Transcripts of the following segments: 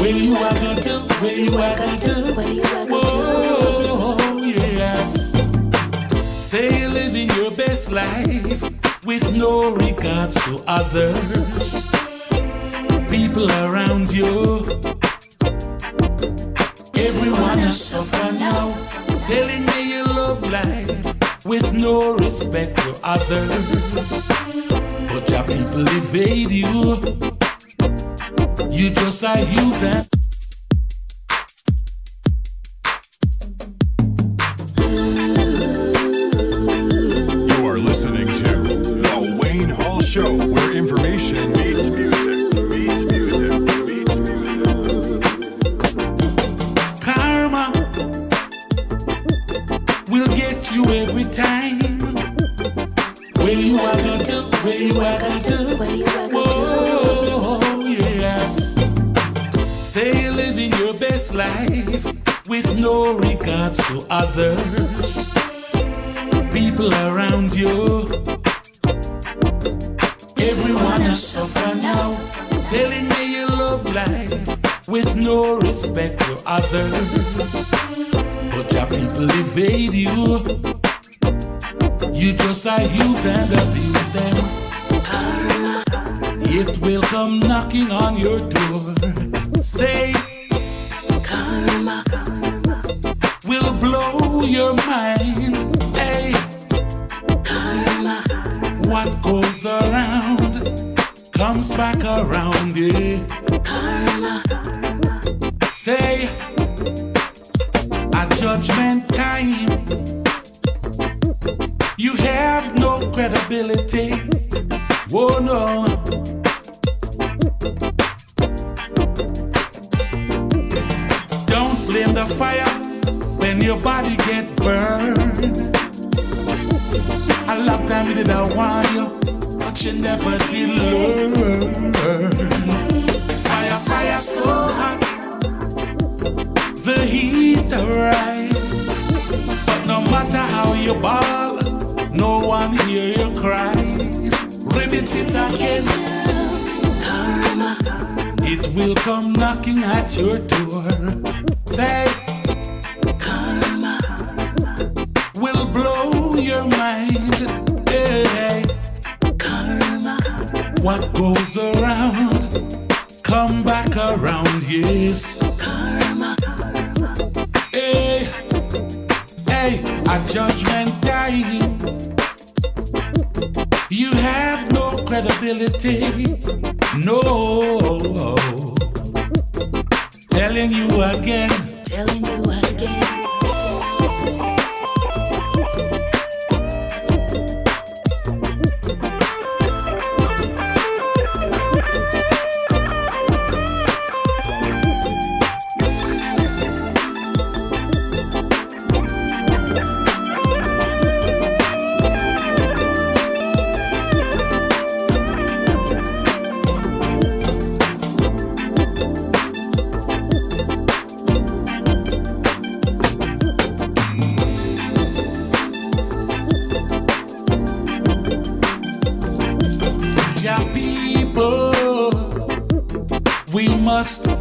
Where you are gonna do, where you are gonna do, oh yes. Say you're living your best life with no regards to others. People around you, everyone is suffering now. Telling me you love life with no respect for others. But your people evade you. You just are human. You are listening to The Wayne Hall Show, where information meets music, meets music, meets music. Karma will get you every time. Where you are gonna do, where you are gonna do, oh yes. Say you're living your best life with no regards to others. People around you, everyone is suffering now. Telling me you love life with no respect for others. But your people evade you. You just abuse and abuse them. It will come knocking on your door. Say, karma will blow your mind. Hey, karma, what goes around comes back around. Yeah. Karma, say, at judgment time, you have no credibility. Oh no. Don't blame the fire when your body get burned. A long time you did I want you, but you never did learn. Fire, fire so hot, the heat arise. But no matter how you ball, no one hear you cry. Rivet it again. Karma, it will come knocking at your door. Say, karma will blow your mind. Hey, karma, what goes around, come back around. Yes, karma, hey, hey, at judgment time, you have no credibility. No, telling you again, telling you again.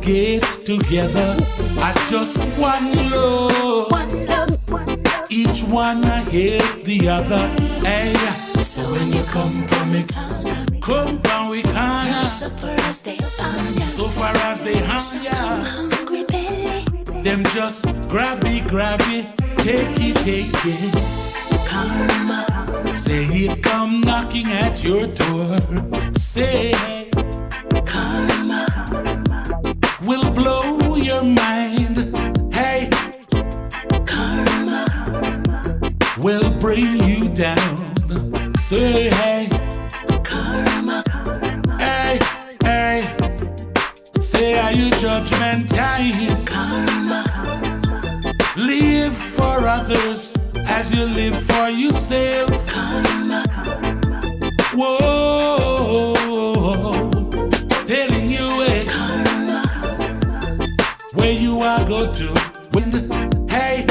Get together at just one love. One love, one love. Each one help the other. Hey, so when you come down we can. So far as they on ya, so far as they on ya. Hungry belly, them just grab it, take it. Karma, say it come knocking at your door. Say, karma will blow your mind. Hey, karma will bring you down. Say, hey, karma, hey, hey, say, are you judgment time? Karma, live for others as you live for yourself. Karma, whoa, telling you it. Where you are go to when the, hey,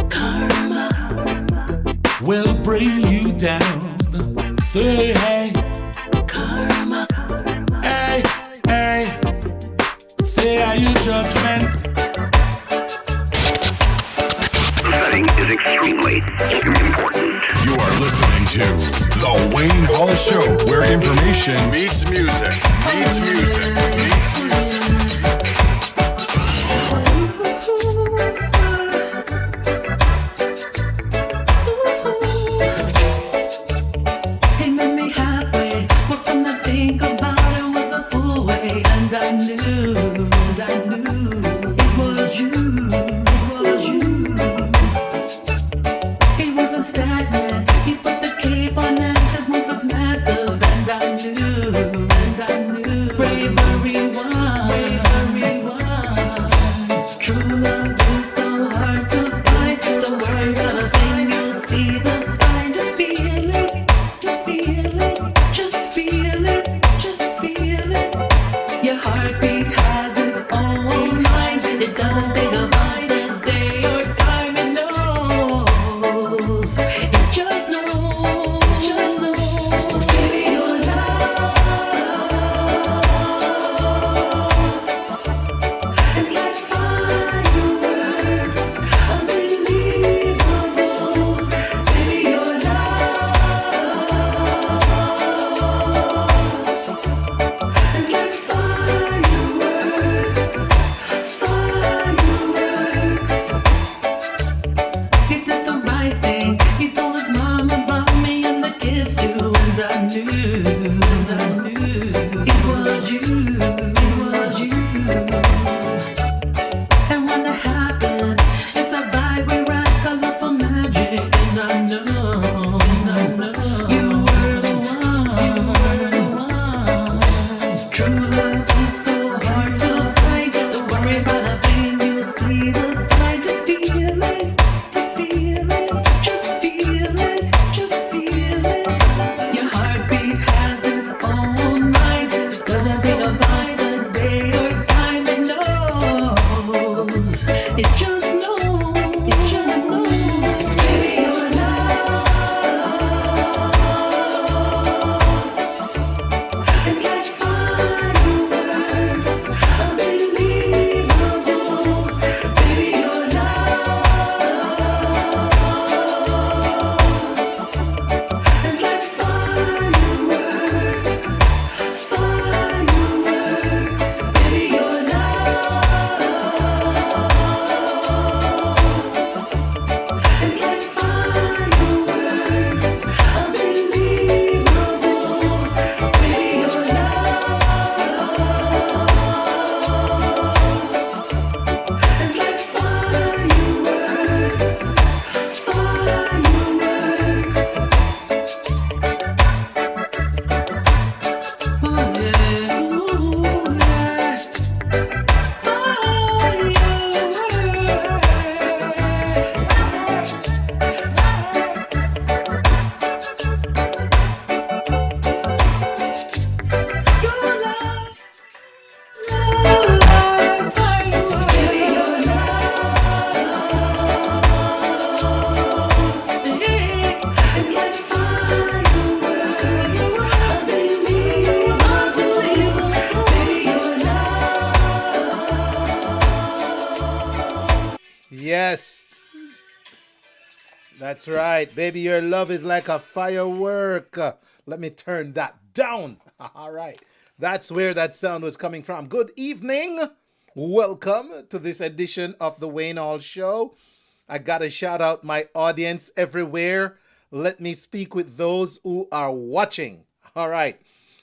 karma will bring you down. Say, hey, karma, hey, hey, spare your judgment. The setting is extremely important. You are listening to The Wayne Hall Show, where information meets music, meets music, meets music. Yes, that's right. Baby, your love is like a firework. Let me turn that down. All right. That's where that sound was coming from. Good evening. Welcome to this edition of the Wayne Hall Show. I got to shout out my audience everywhere. Let me speak with those who are watching. All right.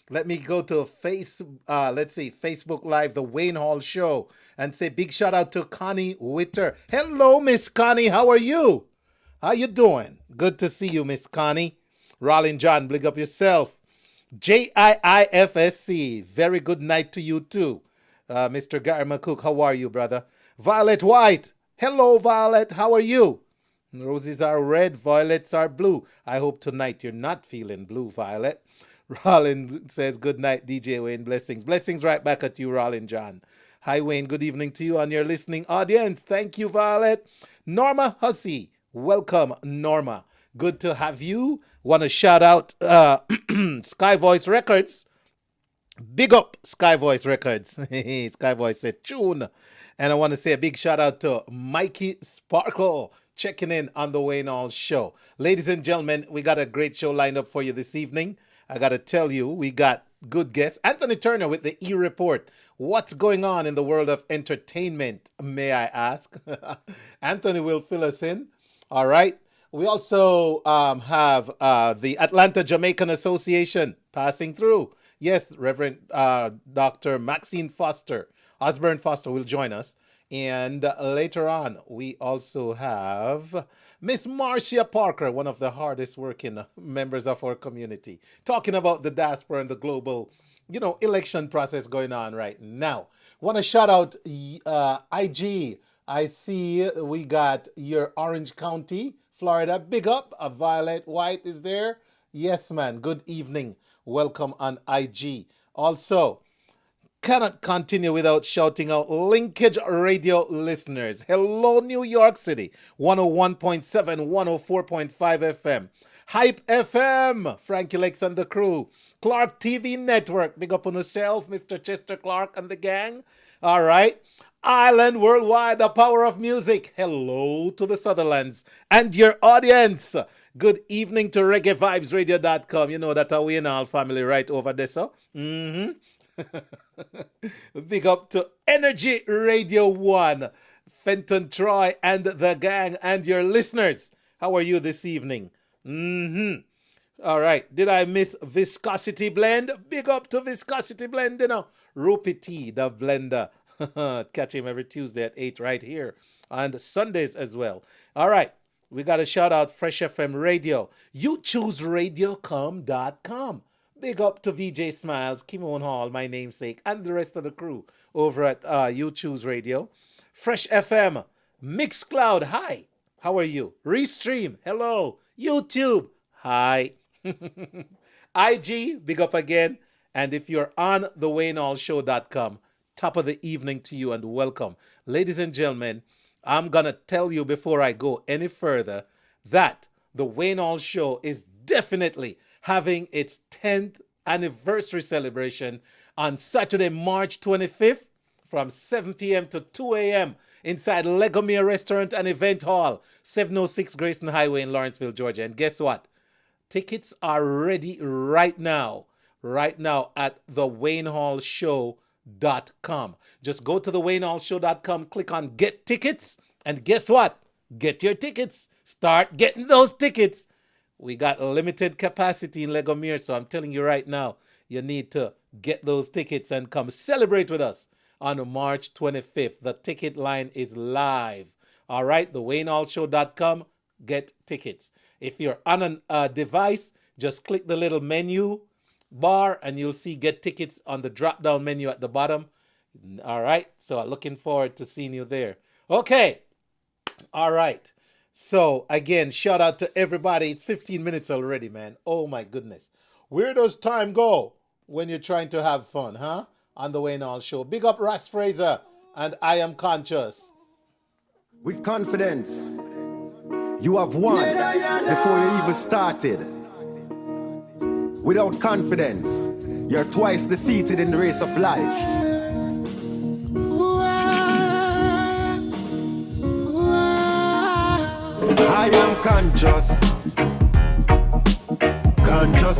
Let me go to Facebook Live, the Wayne Hall Show, and say big shout out to Connie Witter. Hello, Miss Connie. How are you? How you doing? Good to see you, Miss Connie. Rollin John, big up yourself. JIIFSC, very good night to you too. Mr. Gary McCook, how are you, brother? Violet White. Hello, Violet. How are you? Roses are red, violets are blue. I hope tonight you're not feeling blue, Violet. Rollin says, good night, DJ Wayne. Blessings. Blessings right back at you, Rollin John. Hi, Wayne. Good evening to you and your listening audience. Thank you, Violet. Norma Hussey. Welcome, Norma. Good to have you. Want to shout out Sky Voice Records. Big up Sky Voice Records. Sky Voice said tune. And I want to say a big shout out to Mikey Sparkle checking in on the Wayne Hall Show. Ladies and gentlemen, we got a great show lined up for you this evening. I got to tell you, we got good guests. Anthony Turner with the eReport. What's going on in the world of entertainment, may I ask? Anthony will fill us in. All right. We also have the Atlanta Jamaican Association passing through. Yes, Reverend Dr. Maxine Osbourne Foster will join us. And later on, we also have Miss Marcia Parker, one of the hardest working members of our community, talking about the diaspora and the global, election process going on right now. Want to shout out IG. I see we got your Orange County, Florida. Big up. Violet White is there. Yes, man. Good evening. Welcome on IG. Also, cannot continue without shouting out Linkage Radio listeners. Hello, New York City, 101.7, 104.5 FM. HypeFM, Frankie Lex and the crew. ClarkeTVNetwork, big up on yourself, Mr. Chester Clark and the gang. All right. Island Worldwide, the power of music. Hello to the Sutherlands and your audience. Good evening to reggaevibesradio.com. You know that our Wayne Hall family right over there, so. Big up to Energy Radio 1, Fenton Troy and the gang and your listeners. How are you this evening? All right. Did I miss Viscosity Blend? Big up to Viscosity Blend, Rupee T, the blender. Catch him every Tuesday at 8 right here. And Sundays as well. All right. We got to shout out Fresh FM Radio. YouChooseRadiocom.com. Big up to VJ Smiles, Kimon Hall, my namesake, and the rest of the crew over at You Choose Radio. Fresh FM, Mixcloud, hi. How are you? Restream, hello. YouTube, hi. IG, big up again. And if you're on the waynehallshow.com, top of the evening to you and welcome. Ladies and gentlemen, I'm going to tell you before I go any further that the Wayne Hall Show is definitely having its 10th anniversary celebration on Saturday, March 25th from 7 p.m. to 2 a.m. inside Legomere Restaurant and Event Hall, 706 Grayson Highway in Lawrenceville, Georgia. And guess what? Tickets are ready right now at thewaynehallshow.com. Just go to thewaynehallshow.com, click on Get Tickets, and guess what? Get your tickets. Start getting those tickets. We got a limited capacity in Legomere, so I'm telling you right now, you need to get those tickets and come celebrate with us on March 25th. The ticket line is live. All right, thewaynehallshow.com, get tickets. If you're on a device, just click the little menu bar and you'll see Get Tickets on the drop-down menu at the bottom. All right, so looking forward to seeing you there. Okay, all right. So, again, shout out to everybody. It's 15 minutes already, man. Oh, my goodness. Where does time go when you're trying to have fun, huh? On the Wayne Hall Show. Big up Ross Fraser and I Am Conscious. With confidence, you have won before you even started. Without confidence, you're twice defeated in the race of life. I am conscious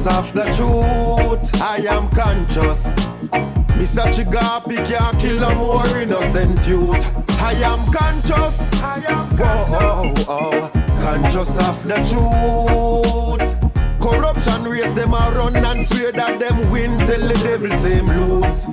of the truth. I am conscious. Mr. Chigapi can't kill a more innocent youth. I am conscious. Conscious of the truth. Corruption race them a run and swear that them win till the devil say him lose.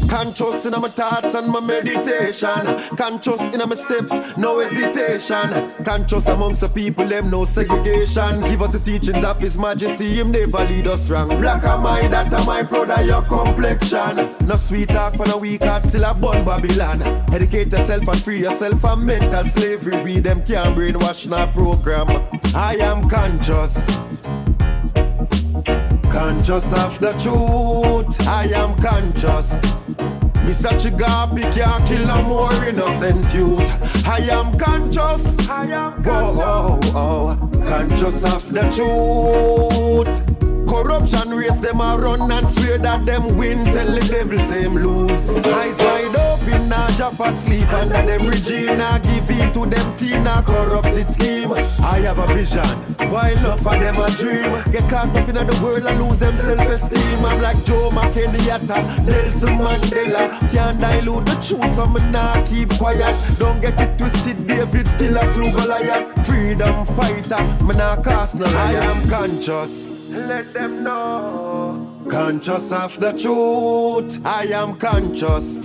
Conscious in my thoughts and my meditation. Conscious in my steps, no hesitation. Conscious amongst the people, them no segregation. Give us the teachings of His Majesty, Him never lead us wrong. Black am I, that am I, proud of your complexion. No sweet talk for no weak heart, still a born Babylon. Educate yourself and free yourself from mental slavery. We them can't brainwash in our program. I am conscious. Conscious of the truth, I am conscious. Mr. Chigapi can't kill a more innocent youth. I am conscious. Conscious of the truth. Corruption race them a run and swear that them win. Tell the devil same lose. Eyes wide open, nah drop asleep. Under them regime, nah give in to them teen, nah corrupted scheme. I have a vision, while enough of them a dream. Get caught up in the world and lose them self-esteem. I'm like Joe McKenyatta, Nelson Mandela. Can't dilute the truth, so me nah keep quiet. Don't get it twisted, David still a slew Goliath. Freedom fighter, me nah cast no liar. I am conscious, let them know. Conscious of the truth, I am conscious.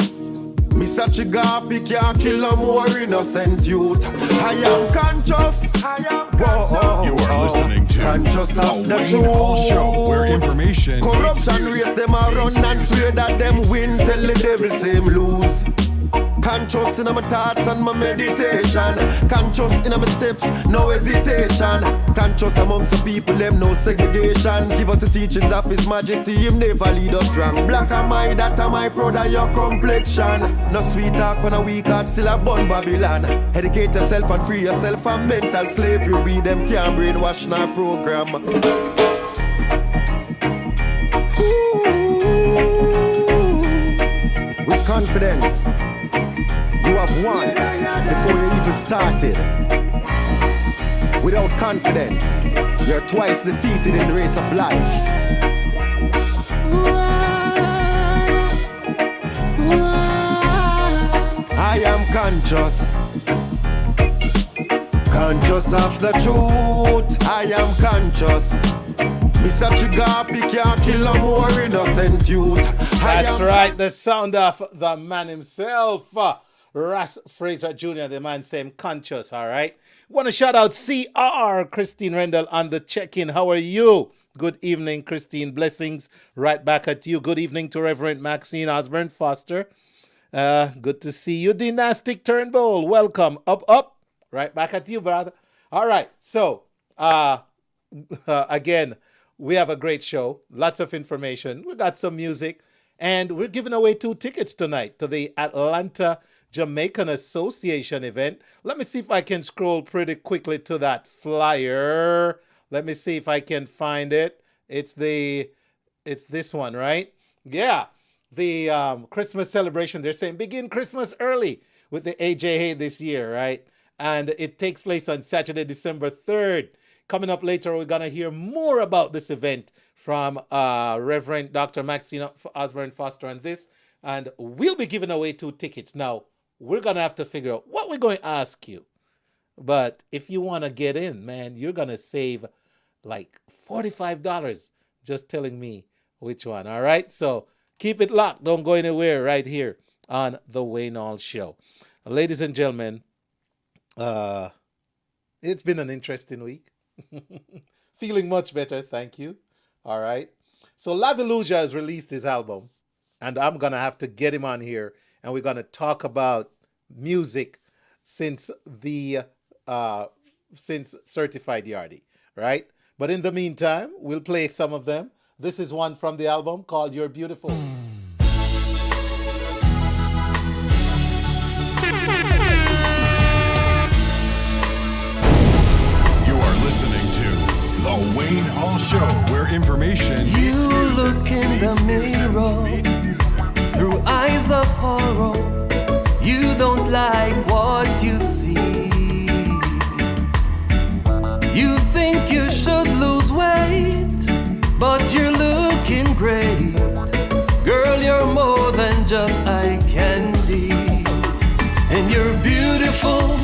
Mr. Chigapi can't kill a more innocent youth. I am conscious. You are listening to conscious of the Wayne Hall Show, where information corruption race them a run and swear that them win. Tell the devil same lose. Conscious in my thoughts and my meditation. Conscious in my steps, no hesitation. Conscious amongst the people, them no segregation. Give us the teachings of His Majesty, Him never lead us wrong. Black am I, that am I, proud of your complexion. No sweet talk when a weak heart still a born Babylon. Educate yourself and free yourself from mental slavery. We them can't brainwash in our program. With confidence, you have won before you even started. Without confidence, you're twice defeated in the race of life. I am conscious, conscious of the truth. I am conscious. Mr. Chigapi can't kill a more innocent youth. That's right, the sound of the man himself. Ras Fraser Jr., the man same conscious, all right? Want to shout out CR, Christine Rendell on the check-in. How are you? Good evening, Christine. Blessings right back at you. Good evening to Reverend Maxine Osbourne Foster. Good to see you. Dynastic Turnbull, welcome. Up. Right back at you, brother. All right, so, again, we have a great show. Lots of information. We got some music. And we're giving away 2 tickets tonight to the Atlanta Jamaican Association event. Let me see if I can scroll pretty quickly to that flyer. Let me see if I can find it. It's this one, right? Yeah. The Christmas celebration. They're saying begin Christmas early with the AJA this year, right? And it takes place on Saturday, December 3rd. Coming up later, we're going to hear more about this event from Reverend Dr. Maxine Osbourne Foster on this. And we'll be giving away 2 tickets. Now, we're going to have to figure out what we're going to ask you. But if you want to get in, man, you're going to save like $45 just telling me which one. All right? So keep it locked. Don't go anywhere right here on the Wayne Hall Show. Ladies and gentlemen, it's been an interesting week. Feeling much better, thank you. All right. So Laviluja has released his album, and I'm going to have to get him on here, and we're going to talk about music since Certified Yardie, right? But in the meantime, we'll play some of them. This is one from the album called You're Beautiful. The Wayne Hall Show, where information meets music. You look in the mirror through eyes of horror. You don't like what you see. You think you should lose weight, but you're looking great. Girl, you're more than just eye candy. And you're beautiful,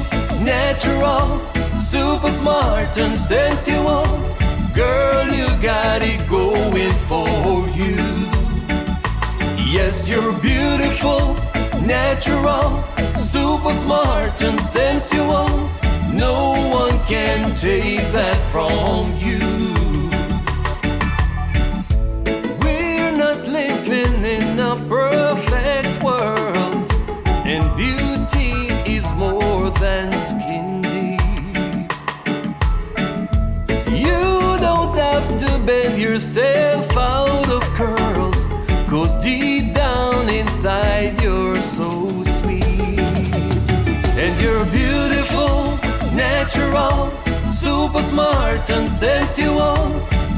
natural, super smart and sensual. Girl, you got it going for you. Yes, you're beautiful, natural, super smart and sensual. No one can take that from you. We're not living in a perfect world, and beauty is more than skin deep. You don't have to bend yourself out of curls, 'cause deep down inside you're so sweet. And you're beautiful, natural, super smart and sensual.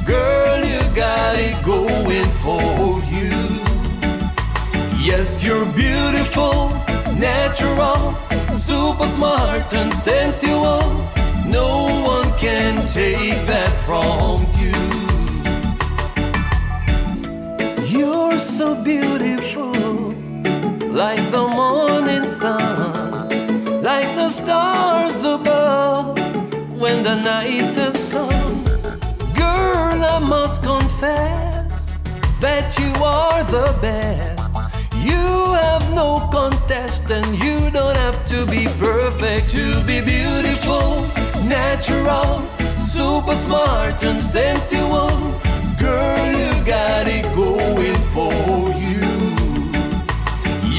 Girl, you got it going for you. Yes, you're beautiful, natural, super smart and sensual. No one can take that from you. You're so beautiful, like the morning sun, like the stars above when the night has come. Girl, I must confess that you are the best. You have no contest and you don't have to be perfect to be beautiful, natural, super smart and sensual. Girl, you got it going for you.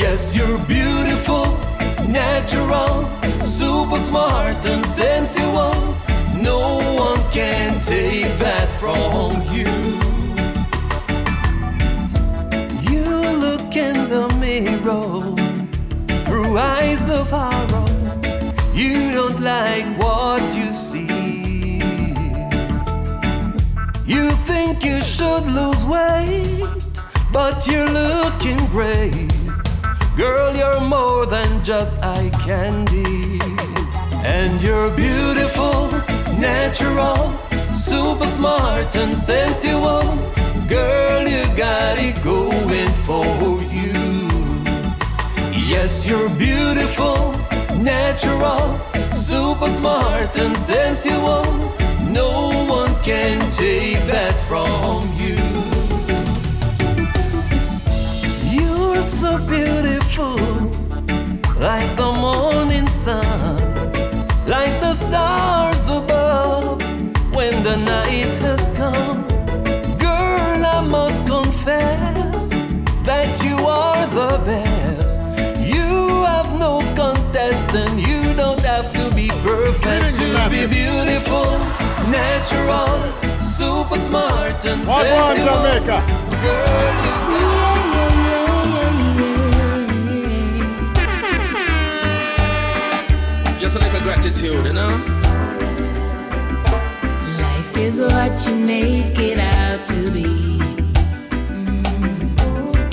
Yes, you're beautiful, natural, super smart and sensual. No one can take that from you. You look in the mirror through eyes of horror. You don't like what you see. You think you should lose weight, but you're looking great. Girl, you're more than just eye candy. And you're beautiful, natural, super smart and sensual. Girl, you got it going for you. Yes, you're beautiful, natural, super smart and sensual. No one can take that from you. You're so beautiful, like the morning sun, like the stars above when the night has come. Girl, I must confess that you are the best. You have no contest and you don't have to be perfect to be beautiful, natural, super smart and sensual. Girl, you just a little gratitude, you know? Life is what you make it out to be.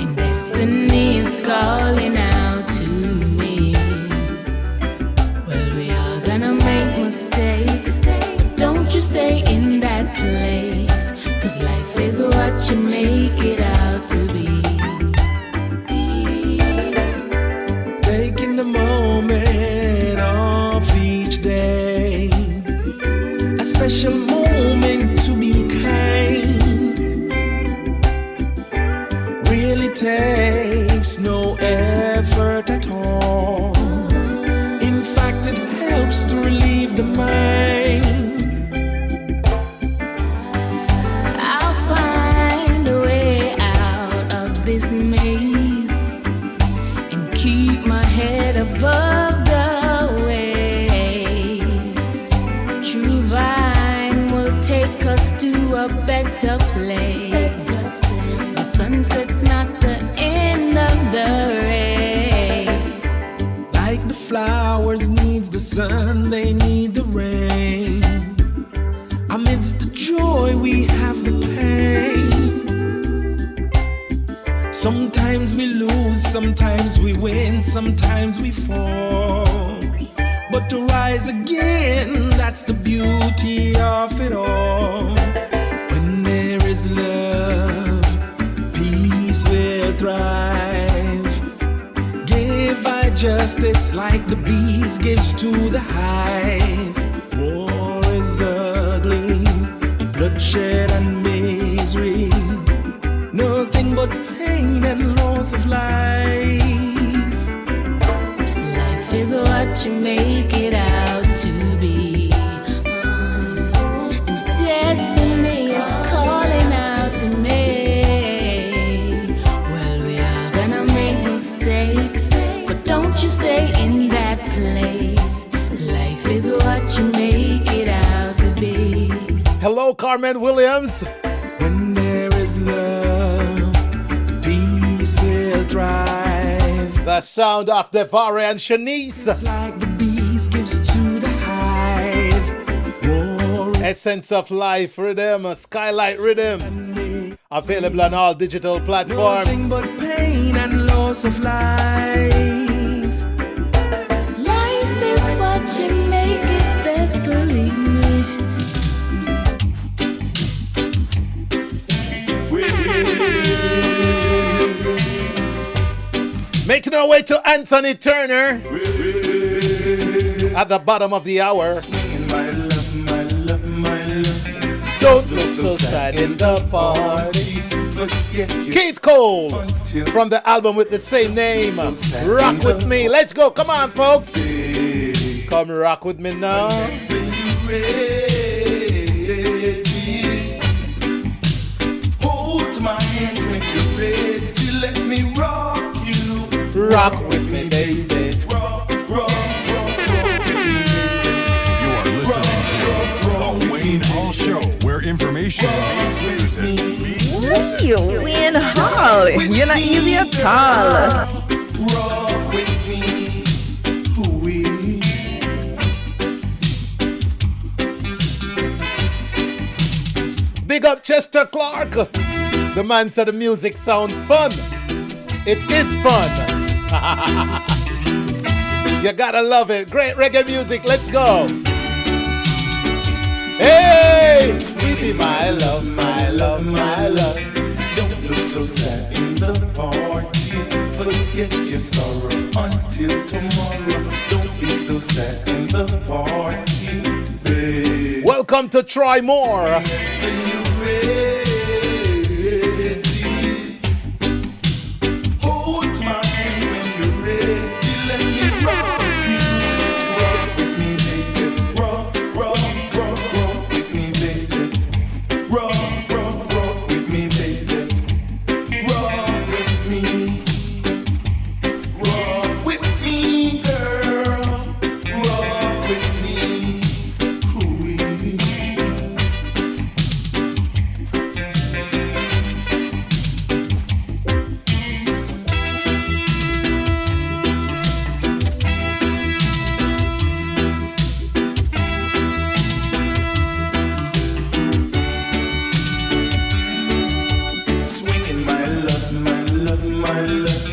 And destiny is calling out to me. Well, we are gonna make mistakes, but don't you stay in that place. 'Cause life is what you make it out to be. Taking the moment of each day, a special moment to be kind, really takes no effort at all. In fact, it helps to relieve the mind. I'll find a way out of this maze and keep my head above the waves. True vine will take us to a better place. The sunset's not the end of the race. Like the flowers needs the sun, they need the rain. Amidst the joy we have the pain. Sometimes we lose, sometimes we win, sometimes we fall. But to rise again, that's the beauty of it all. When there is love, peace will thrive. Give I justice like the bees gives to the hive. War is ugly, bloodshed and misery. Nothing but pain and loss of life. Life is what you make it out to be. And destiny is calling out to me. Well, we are gonna make mistakes, but don't you stay in that place. Life is what you make it out to be. Hello, Carmen Williams. When there is love, peace will thrive. The sound of Devare and Shanice. It's like the bees gives to the hive. War Essence of Life Rhythm, Skylight Rhythm. Available on all digital platforms. Nothing but pain and loss of life. Life is what you make it, best believe me. Making our way to Anthony Turner at the bottom of the hour. Don't look so sad in the party. Keith Cole from the album with the same name. Rock with me. Let's go. Come on, folks. Come rock with me now. Hold my hands when you're ready. Let me rock you. Rock with me, baby. Rock, rock, rock, rock with me. You are listening to The Wayne Hall Show, where information meets music. You Wayne Hall, you're not easy at all. Rock with me. Hoo-wee. Big up Chester Clark. The man said the music sound fun. It is fun. You gotta love it. Great reggae music. Let's go. Hey, sweetie, my love, my love, my love. Don't look so sad in the party. Forget your sorrows until tomorrow. Don't be so sad in the party, babe. Welcome to Try More. When you're ready, hold my hands when you're ready. Let me rock you. Rock with me, baby. Rock, rock, rock, rock with me, baby. Rock, rock, rock with me, baby. Rock with me. Rock with me, girl. Rock with me. Hoo-wee. Swinging my love, my love, my love.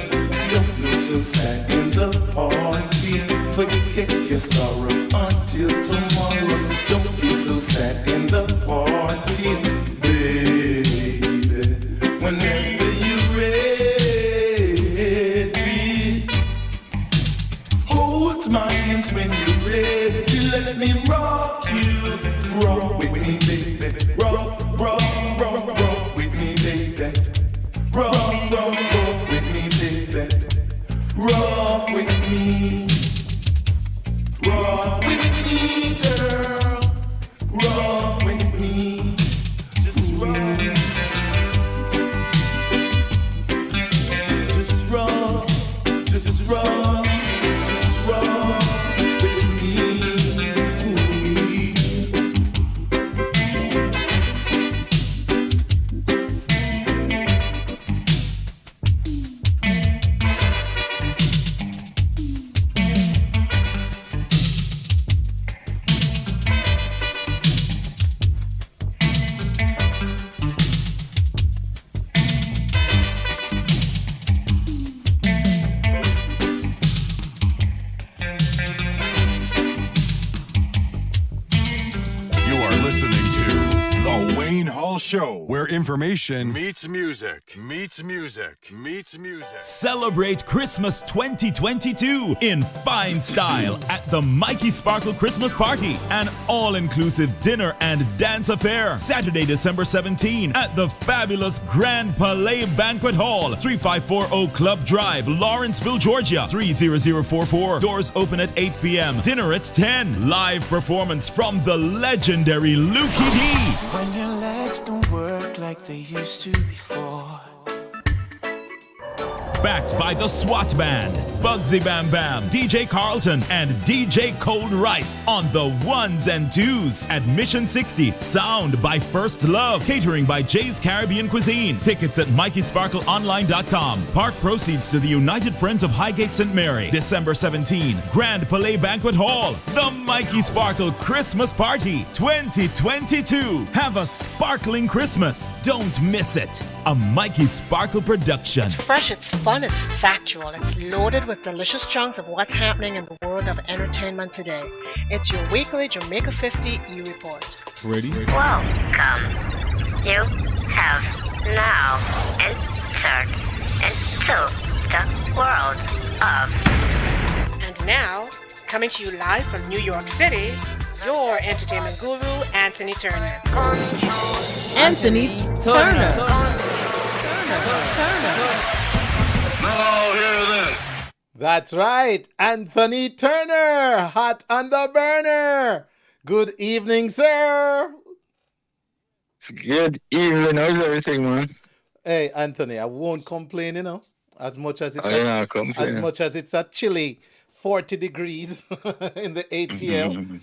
Don't look so sad in the party. Forget your sorrows until tomorrow. Don't be so sad in the party, baby. Whenever you're ready, hold my hands when you're ready. Let me rock you. Rock with me, baby. Rock, rock, rock, rock with me, baby. Rock, rock, rock with me, baby. Rock with me. Rock with me, girl. Rock with me. Just rock. Just rock. Just rock. Just rock with me. Ooh-wee. You are listening to The Wayne Hall Show, where information meets music, meets music, meets music. Celebrate Christmas 2022 in fine style at the Mikey Sparkle Christmas Party, an all-inclusive dinner and dance affair. Saturday, December 17 at the fabulous Grand Palais Banquet Hall, 3540 Club Drive, Lawrenceville, Georgia, 30044. Doors open at 8 p.m. Dinner at 10. Live performance from the legendary Lukey D. When your legs don't work like they used to before, Backed by the SWAT Band, Bugsy Bam Bam, DJ Carlton, and DJ Cold Rice on the ones and twos. Admission 60. Sound by First Love. Catering by Jay's Caribbean Cuisine. Tickets at MikeySparkleOnline.com. Park proceeds to the United Friends of Highgate St. Mary. December 17. Grand Palais Banquet Hall. The Mikey Sparkle Christmas Party 2022. Have a sparkling Christmas. Don't miss it. A Mikey Sparkle production. It's fresh, it's fun, it's factual. It's loaded with delicious chunks of what's happening in the world of entertainment today. It's your weekly Jamaica 50 eReport. Ready? Welcome. You have now entered into the world of... And now, coming to you live from New York City, your entertainment guru, Anthony Turner. Anthony Turner. Now hear this. That's right, Anthony Turner, hot on the burner. Good evening, sir. Good evening. How's everything, man? Hey, Anthony, I won't complain, as much as it's a chilly 40 degrees in the ATL.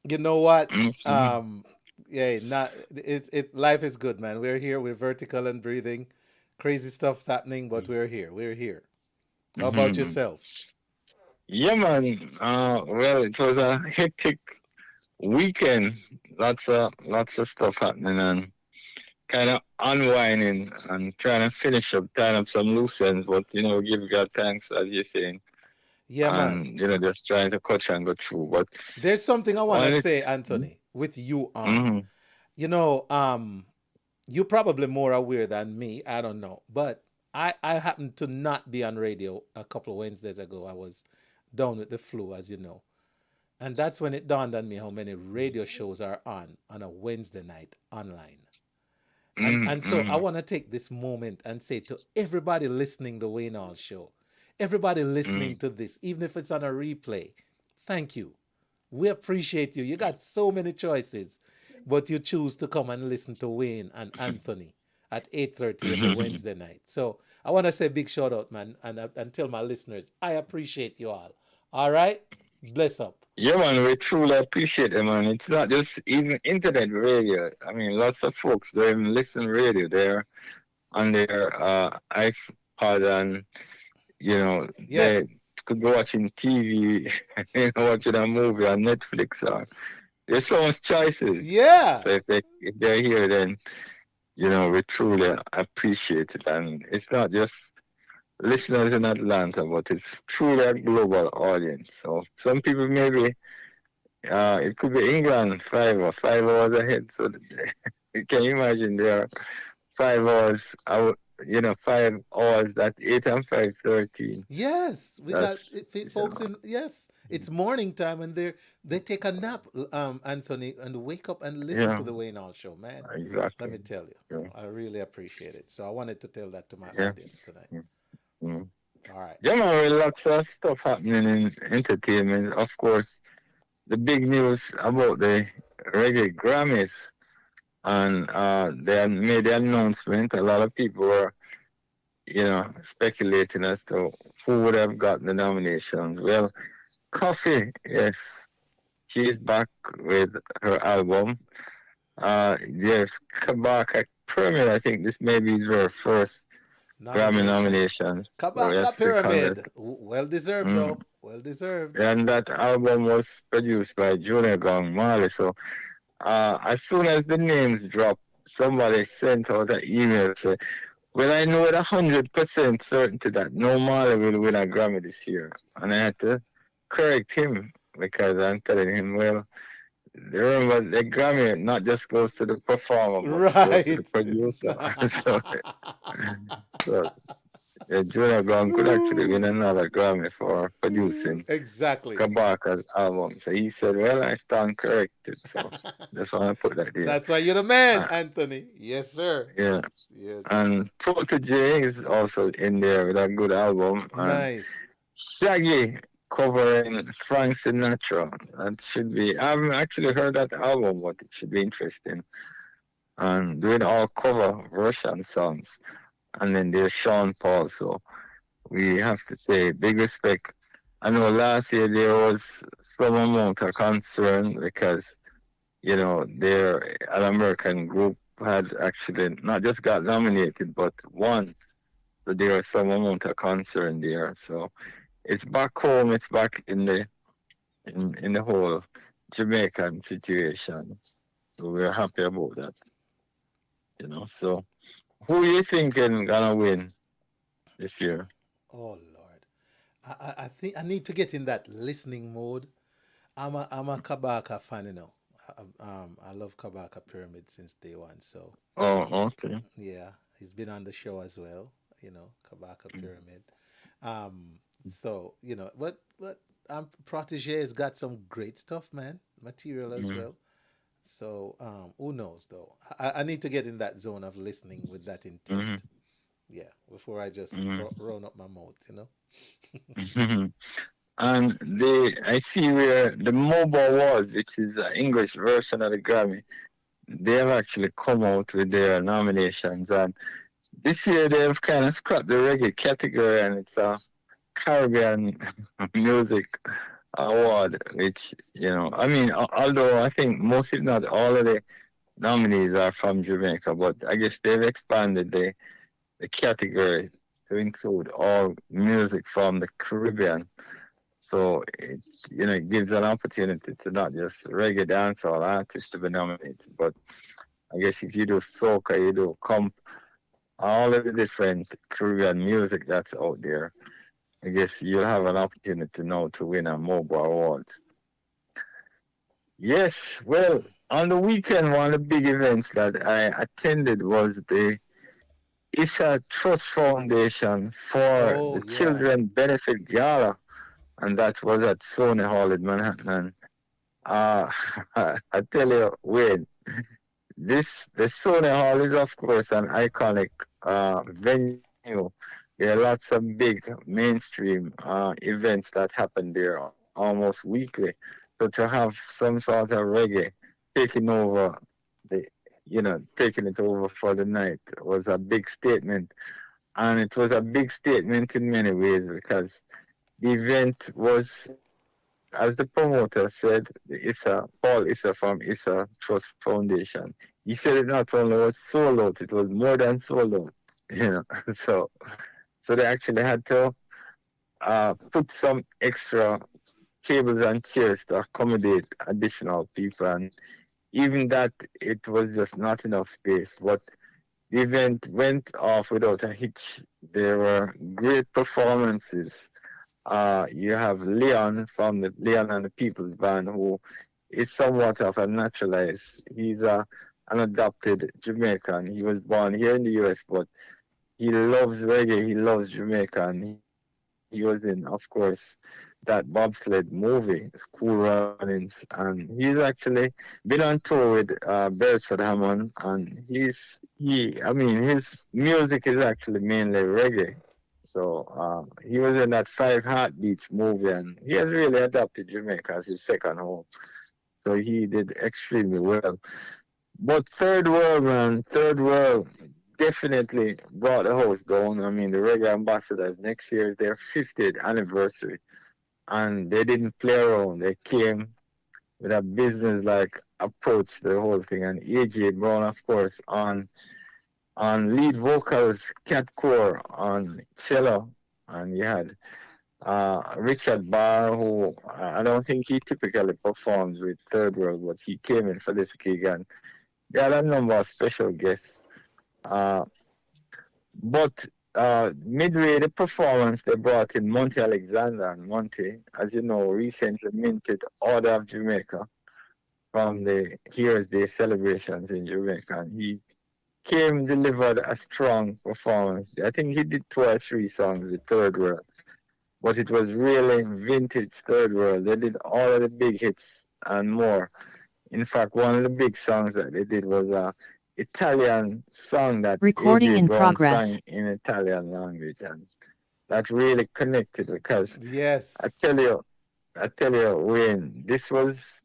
You know what? Life is good, man. We're here. We're vertical and breathing. Crazy stuff's happening, but we're here. We're here. How about yourself? Yeah, man. Well, it was a hectic weekend. Lots of stuff happening and kind of unwinding and trying to finish up, tying up some loose ends. But give God thanks, as you're saying. Yeah, man. Just trying to catch and go through. But there's something I want to say, Anthony, with you on. You're probably more aware than me. I don't know. But I happened to not be on radio a couple of Wednesdays ago. I was down with the flu, as you know. And that's when it dawned on me how many radio shows are on a Wednesday night online. And so I want to take this moment and say to everybody listening the Wayne Hall Show, everybody listening to this, even if it's on a replay, thank you. We appreciate you. You got so many choices, but you choose to come and listen to Wayne and Anthony at 8:30 every Wednesday night. So I want to say a big shout out, man, and tell my listeners, I appreciate you all. All right? Bless up. Yeah, man, we truly appreciate it, man. It's not just even internet radio. I mean, lots of folks don't even listen to radio. They're on their iPod and, they could be watching TV, watching a movie on Netflix. There's so much choices. Yeah. So if they're here, then, we truly appreciate it. And it's not just listeners in Atlanta, but it's truly a global audience. So some people maybe, it could be England 5 hours ahead. So can you imagine there are 5 hours, 5 hours, that's 8 and 5, 13. Yes, we got folks in, yes, it's morning time and they take a nap, Anthony, and wake up and listen to the Wayne Hall Show, man. Exactly. Let me tell you, I really appreciate it. So I wanted to tell that to my audience tonight. All right. Yeah, man, lots of stuff happening in entertainment. Of course, the big news about the Reggae Grammys, and they made the announcement. A lot of people were, speculating as to who would have gotten the nominations. Well, Coffee, yes, she is back with her album. There's Kabaka Pyramid. I think this may be her first Grammy nomination. Kabaka Pyramid. Well deserved, though. Well deserved. And that album was produced by Junior Gong Marley. So as soon as the names dropped, somebody sent out an email saying, well, I know with 100% certainty that no Marley will win a Grammy this year. And I had to correct him because I'm telling him, well, remember the Grammy not just goes to the performer, but goes to the producer. so Junior Gong could actually win another Grammy for producing Kabaka's album. So he said, well, I stand corrected. So that's why I put that there. That's why you're the man, Anthony. Yes, sir. Yeah. Yes. And Protege is also in there with a good album. Nice. Shaggy covering Frank Sinatra. That should be, I haven't actually heard that album, but it should be interesting. And doing all cover version songs. And then there's Sean Paul. So we have to say big respect. I know last year there was some amount of concern because, they're an American group had actually not just got nominated but won. So there was some amount of concern there. So it's back home, it's back in the whole Jamaican situation. So we're happy about that. So who you thinking gonna win this year? Oh Lord, I think I need to get in that listening mode. I'm a Kabaka fan, I love Kabaka Pyramid since day one. So okay. Yeah, he's been on the show as well. Kabaka Pyramid. So but Protege has got some great stuff, man. Material as well. So who knows though? I need to get in that zone of listening with that intent. Yeah, before I just run up my mouth, And I see where the mobile was, which is an English version of the Grammy. They have actually come out with their nominations, and this year they've kind of scrapped the reggae category, and it's a Caribbean music award, which, although I think most, if not all of the nominees are from Jamaica, but I guess they've expanded the category to include all music from the Caribbean. So it gives an opportunity to not just reggae dancehall artists to be nominated, but I guess if you do soca, you do comp, all of the different Caribbean music that's out there, I guess you'll have an opportunity now to win a mobile award. Yes, well, on the weekend, one of the big events that I attended was the ISA Trust Foundation for the Children Benefit Gala, and that was at Sony Hall in Manhattan. I tell you, Wayne, the Sony Hall is, of course, an iconic venue. There are lots of big mainstream events that happen there almost weekly. So to have some sort of reggae taking over taking it over for the night was a big statement. And it was a big statement in many ways because the event was, as the promoter said, Paul Issa from Issa Trust Foundation. He said it not only was sold out, it was more than sold out. So they actually had to put some extra tables and chairs to accommodate additional people, and even that, it was just not enough space. But the event went off without a hitch. There were great performances. You have Leon from the Leon and the People's Band, who is somewhat of a naturalized. He's an adopted Jamaican. He was born here in the US, but he loves reggae. He loves Jamaica. And he was in, of course, that bobsled movie, School Runnings. And he's actually been on tour with Beresford Hammond. And his music is actually mainly reggae. So he was in that Five Heartbeats movie, and he has really adopted Jamaica as his second home. So he did extremely well. But Third World definitely brought the house down. I mean, the Reggae Ambassadors, next year is their 50th anniversary, and they didn't play around. They came with a business-like approach to the whole thing. And A.J. Brown, of course, on lead vocals, Cat Core on cello, and you had Richard Barr, who I don't think he typically performs with Third World, but he came in for this gig, and they had a number of special guests. But midway the performance, they brought in Monty Alexander, and Monty, as you know, recently minted Order of Jamaica from the Heroes Day celebrations in Jamaica, and he delivered a strong performance. I think he did 2 or 3 songs with Third World, but it was really vintage Third World. They did all of the big hits and more. In fact, one of the big songs that they did was a Italian song that recording A.J. in Brown progress sang in Italian language, and that really connected because yes, I tell you, Wayne, this was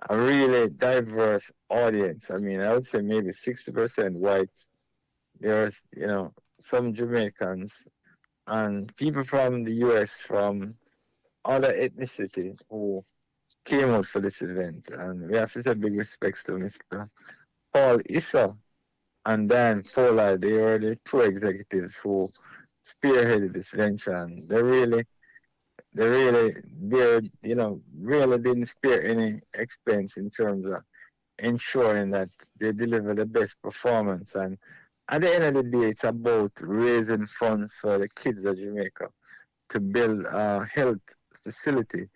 a really diverse audience. I mean, I would say maybe 60% whites. There's, some Jamaicans, and people from the US, from other ethnicities who came out for this event. And we have to say big respects to Mr. Paul Issa and Dan Pollard. They were the two executives who spearheaded this venture, and they really, really didn't spare any expense in terms of ensuring that they deliver the best performance. And at the end of the day, it's about raising funds for the kids of Jamaica to build a health facility.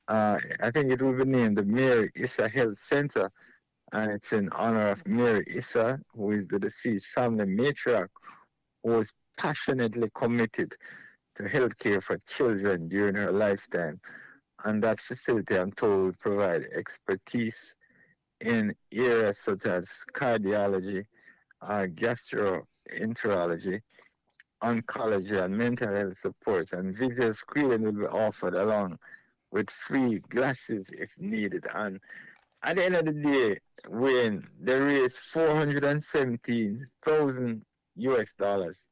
I think it will be named the Mary Issa Health Center, and it's in honor of Mary Issa, who is the deceased family matriarch, who was passionately committed to healthcare for children during her lifetime. And that facility, I'm told, will provide expertise in areas such as cardiology, gastroenterology, oncology, and mental health support. And visual screening will be offered along with free glasses if needed. And at the end of the day, when they raised $417,000,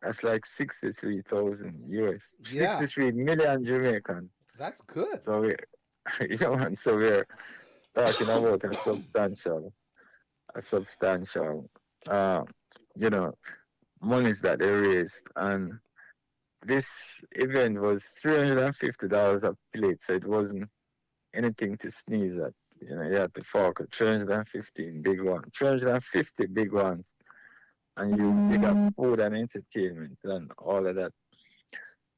that's like 63,000 US, Yeah. 63 million Jamaican. That's good. So we're talking about a substantial, monies that they raised. And this event was $350 a plate, so it wasn't anything to sneeze at. You had to fork 350 big ones, and you pick up food and entertainment and all of that.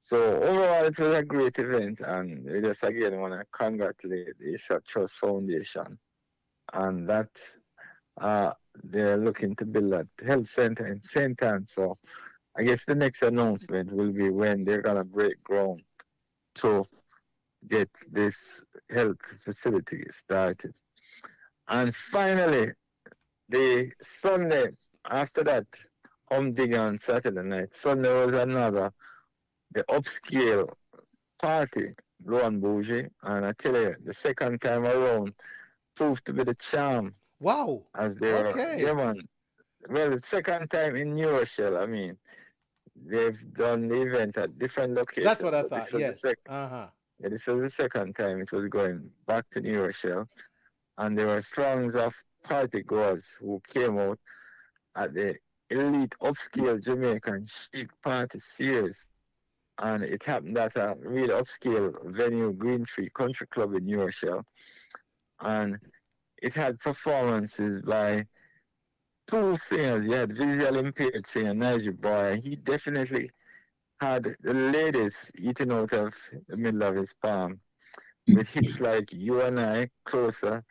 So overall, it was a great event, and we just again want to congratulate the Issa Trust Foundation, and that they're looking to build a health center in St. Anne. So I guess the next announcement will be when they're gonna break ground to get this health facility started. And finally, the Sunday after that, humdinger on Saturday night, Sunday was the upscale party, Blow and Bougie, and I tell you, the second time around proved to be the charm. Wow. As they were, yeah, man. Well, the second time in New Rochelle, I mean, they've done the event at different locations. That's what I thought, yes. Yeah, this was the second time it was going back to New Rochelle, and there were strongs of party goers who came out at the elite upscale Jamaican chic party series, and it happened at a real upscale venue, Green Tree Country Club in New Rochelle, and it had performances by two singers. You had visually impaired singer Nigel Boy, and he definitely had the ladies eating out of the middle of his palm with hits like You and I, Closer,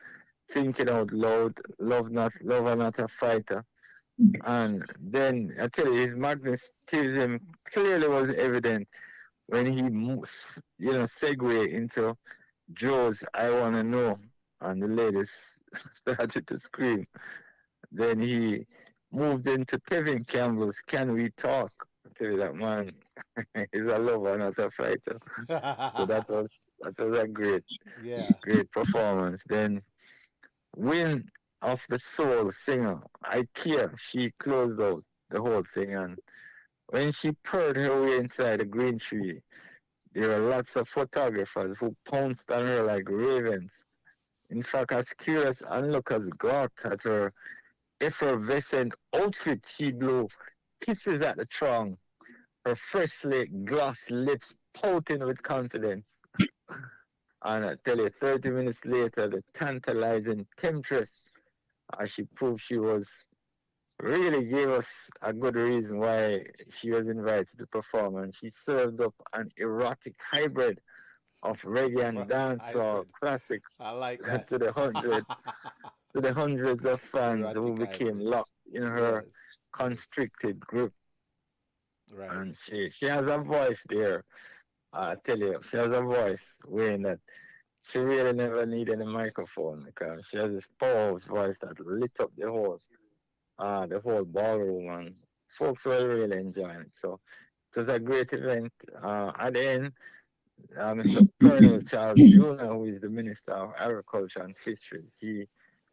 Thinking Out Loud, Love Are Not a Fighter. And then I tell you, his magnetism clearly was evident when he segued into Joe's I Wanna Know, and the ladies started to scream. Then he moved into Kevin Campbell's Can We Talk? I tell you, that man is a lover, not a fighter. So that was a great performance. Then Win of the Soul singer, IKEA, she closed out the whole thing, and when she purred her way inside the Green Tree, there were lots of photographers who pounced on her like ravens. In fact, as curious onlookers gawked at her effervescent outfit, she blew kisses at the throng, her freshly glossed lips pouting with confidence. And I tell you, 30 minutes later, the tantalizing temptress, as she proved she was, really gave us a good reason why she was invited to perform. And she served up an erotic hybrid of reggae and dancehall classics. I like that. to the hundreds of fans Erotic who became locked in her constricted group. Right. And she has a voice there. I tell you, she has a voice weighing that she really never needed a microphone, because she has this powerful voice that lit up the whole ballroom, and folks were really enjoying it. So it was a great event. At the end, Mr. Colonel Charles Jr., who is the Minister of Agriculture and Fisheries, he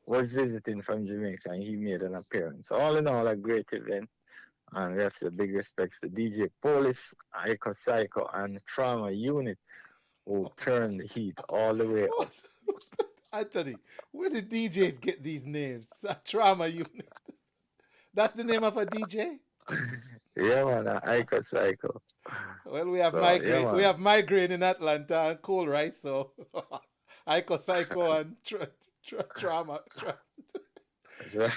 was visiting from Jamaica, and he made an appearance. All in all, a great event. And we have to big respects to DJ Police, Ico Psycho, and Trauma Unit, who turned the heat all the way up. Anthony, where did DJs get these names? Trauma Unit. That's the name of a DJ? Yeah, man, Ico Psycho. Well, we have So, migraine. yeah, We man. have migraine in Atlanta and cold, right? So, Ico Psycho and Trauma.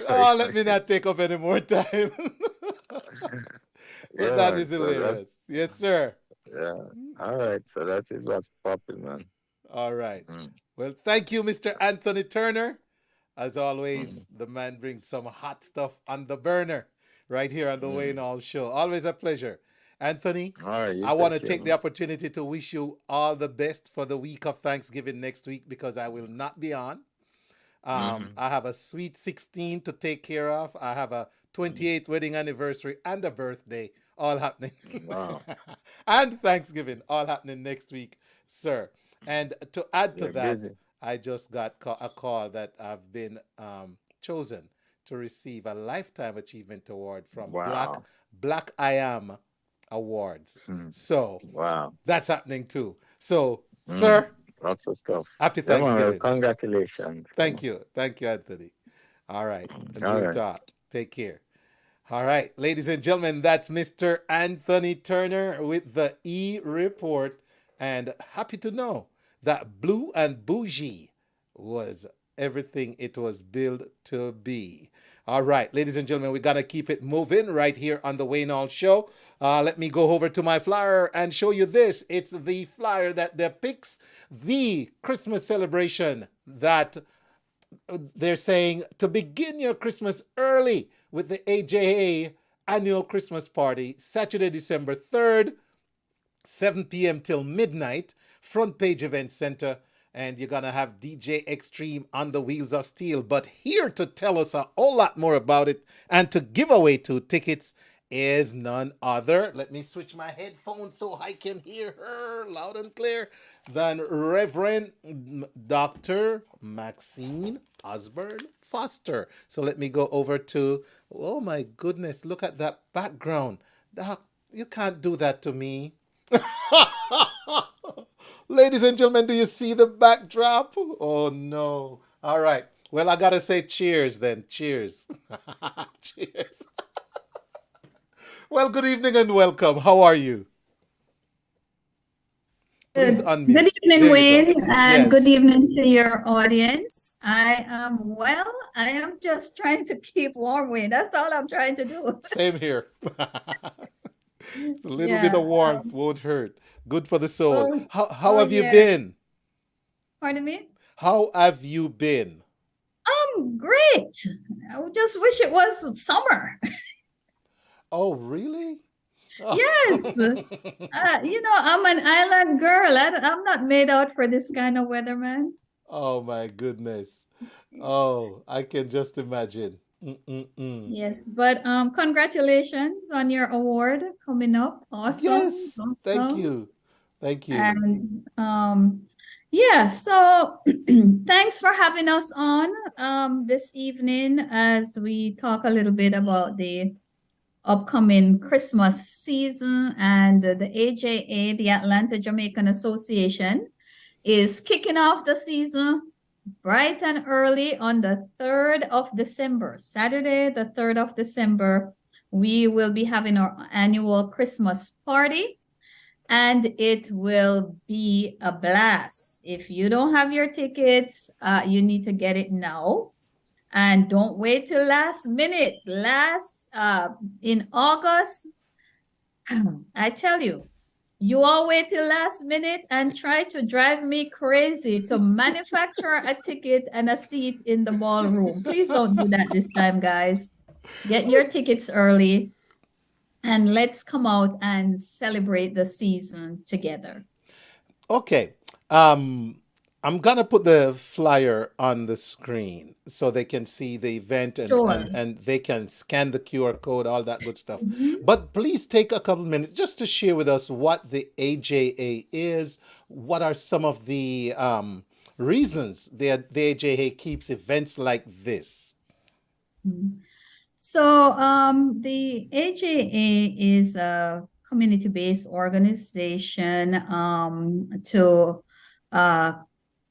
Oh, let me not take up any more time. But Yeah, that man. is So hilarious. Yes, sir. yeah. All right. So that is what's popping, man. All right. Mm. Well, thank you, Mr. Anthony Turner. As always, Mm. the man brings some hot stuff on the burner right here on the Wayne Hall Show. Always a pleasure. Anthony, All right. You I want to take care, take the man. opportunity to wish you all the best for the week of Thanksgiving next week because I will not be on. I have a sweet 16 to take care of. I have a 28th wedding anniversary and a birthday all happening. Wow. And Thanksgiving all happening next week, sir. And to add to You're that, busy. I just got a call that I've been chosen to receive a Lifetime Achievement Award from Wow. Black I Am Awards. Mm. So Wow. that's happening too. So, Mm. sir, Lots of stuff. happy Yeah, man. Thanksgiving. Congratulations. Thank you. Thank you, Anthony. All right. And All we'll right. talk. Take care. All right, ladies and gentlemen, that's Mr. Anthony Turner with the eReport. And happy to know that Blue and Bougie was everything it was built to be. All right, ladies and gentlemen, we're going to keep it moving right here on the Wayne Hall Show. Let me go over to my flyer and show you this. It's the flyer that depicts the Christmas celebration that they're saying to begin your Christmas early with the AJA annual Christmas party, Saturday, December 3rd, 7 p.m. till midnight, Front Page Event Center. And you're going to have DJ Extreme on the Wheels of Steel. But here to tell us a whole lot more about it and to give away 2 tickets is none other. Let me switch my headphones so I can hear her loud and clear than Reverend Dr. Maxine Osbourne Foster. So let me go over to, oh my goodness, look at that background. Doc, you can't do that to me. Ladies and gentlemen, do you see the backdrop? Oh no. All right. Well, I gotta say cheers then. Cheers. Cheers. Well, good evening and welcome. How are you? Please unmute. Good evening, There you go. Wayne, and Yes. good evening to your audience. I am well. I am just trying to keep warm, Wayne. That's all I'm trying to do. Same here. It's a little bit of warmth won't hurt. Good for the soul. well, How have you yeah. been? Pardon me? How have you been? Great. I just wish it was summer. Oh, really? Yes. I'm an island girl. I'm not made out for this kind of weather, man. Oh my goodness. Oh, I can just imagine. Mm-mm-mm. Yes, but congratulations on your award coming up. Awesome. Yes. Thank Awesome. you. Thank you. And yeah, so thanks for having us on this evening as we talk a little bit about the upcoming Christmas season. And the AJA, the Atlanta Jamaican Association, is kicking off the season bright and early on the 3rd of December. Saturday, the 3rd of December, we will be having our annual Christmas party. And it will be a blast. If you don't have your tickets, you need to get it now. And don't wait till last minute. In August, I tell you, you all wait till last minute and try to drive me crazy to manufacture a ticket and a seat in the ballroom. Please don't do that this time, guys. Get your tickets early. And let's come out and celebrate the season together. Okay. I'm gonna put the flyer on the screen so they can see the event and, Sure. and they can scan the QR code, all that good stuff. But please take a couple minutes just to share with us what the AJA is. What are some of the reasons the AJA keeps events like this? So the AJA is a community-based organization to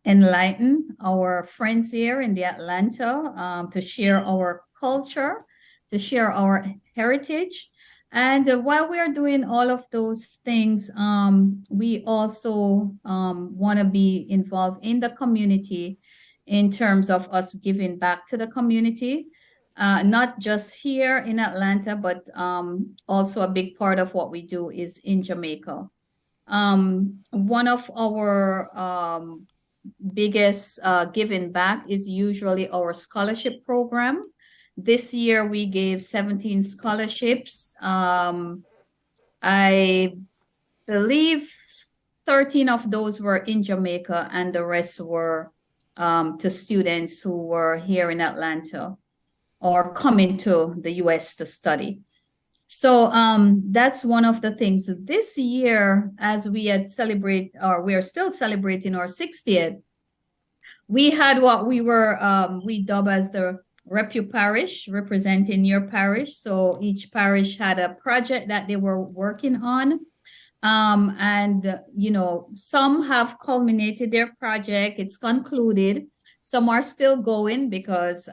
enlighten our friends here in the Atlanta, to share our culture, to share our heritage. And while we are doing all of those things, we also want to be involved in the community in terms of us giving back to the community. Not just here in Atlanta, but also a big part of what we do is in Jamaica. One of our biggest giving back is usually our scholarship program. This year we gave 17 scholarships. I believe 13 of those were in Jamaica and the rest were to students who were here in Atlanta or coming to the US to study. So that's one of the things. This year, as we had we are still celebrating our 60th, we had what we dub as the Repu Parish, representing your parish. So each parish had a project that they were working on. And, some have culminated their project. It's concluded. Some are still going because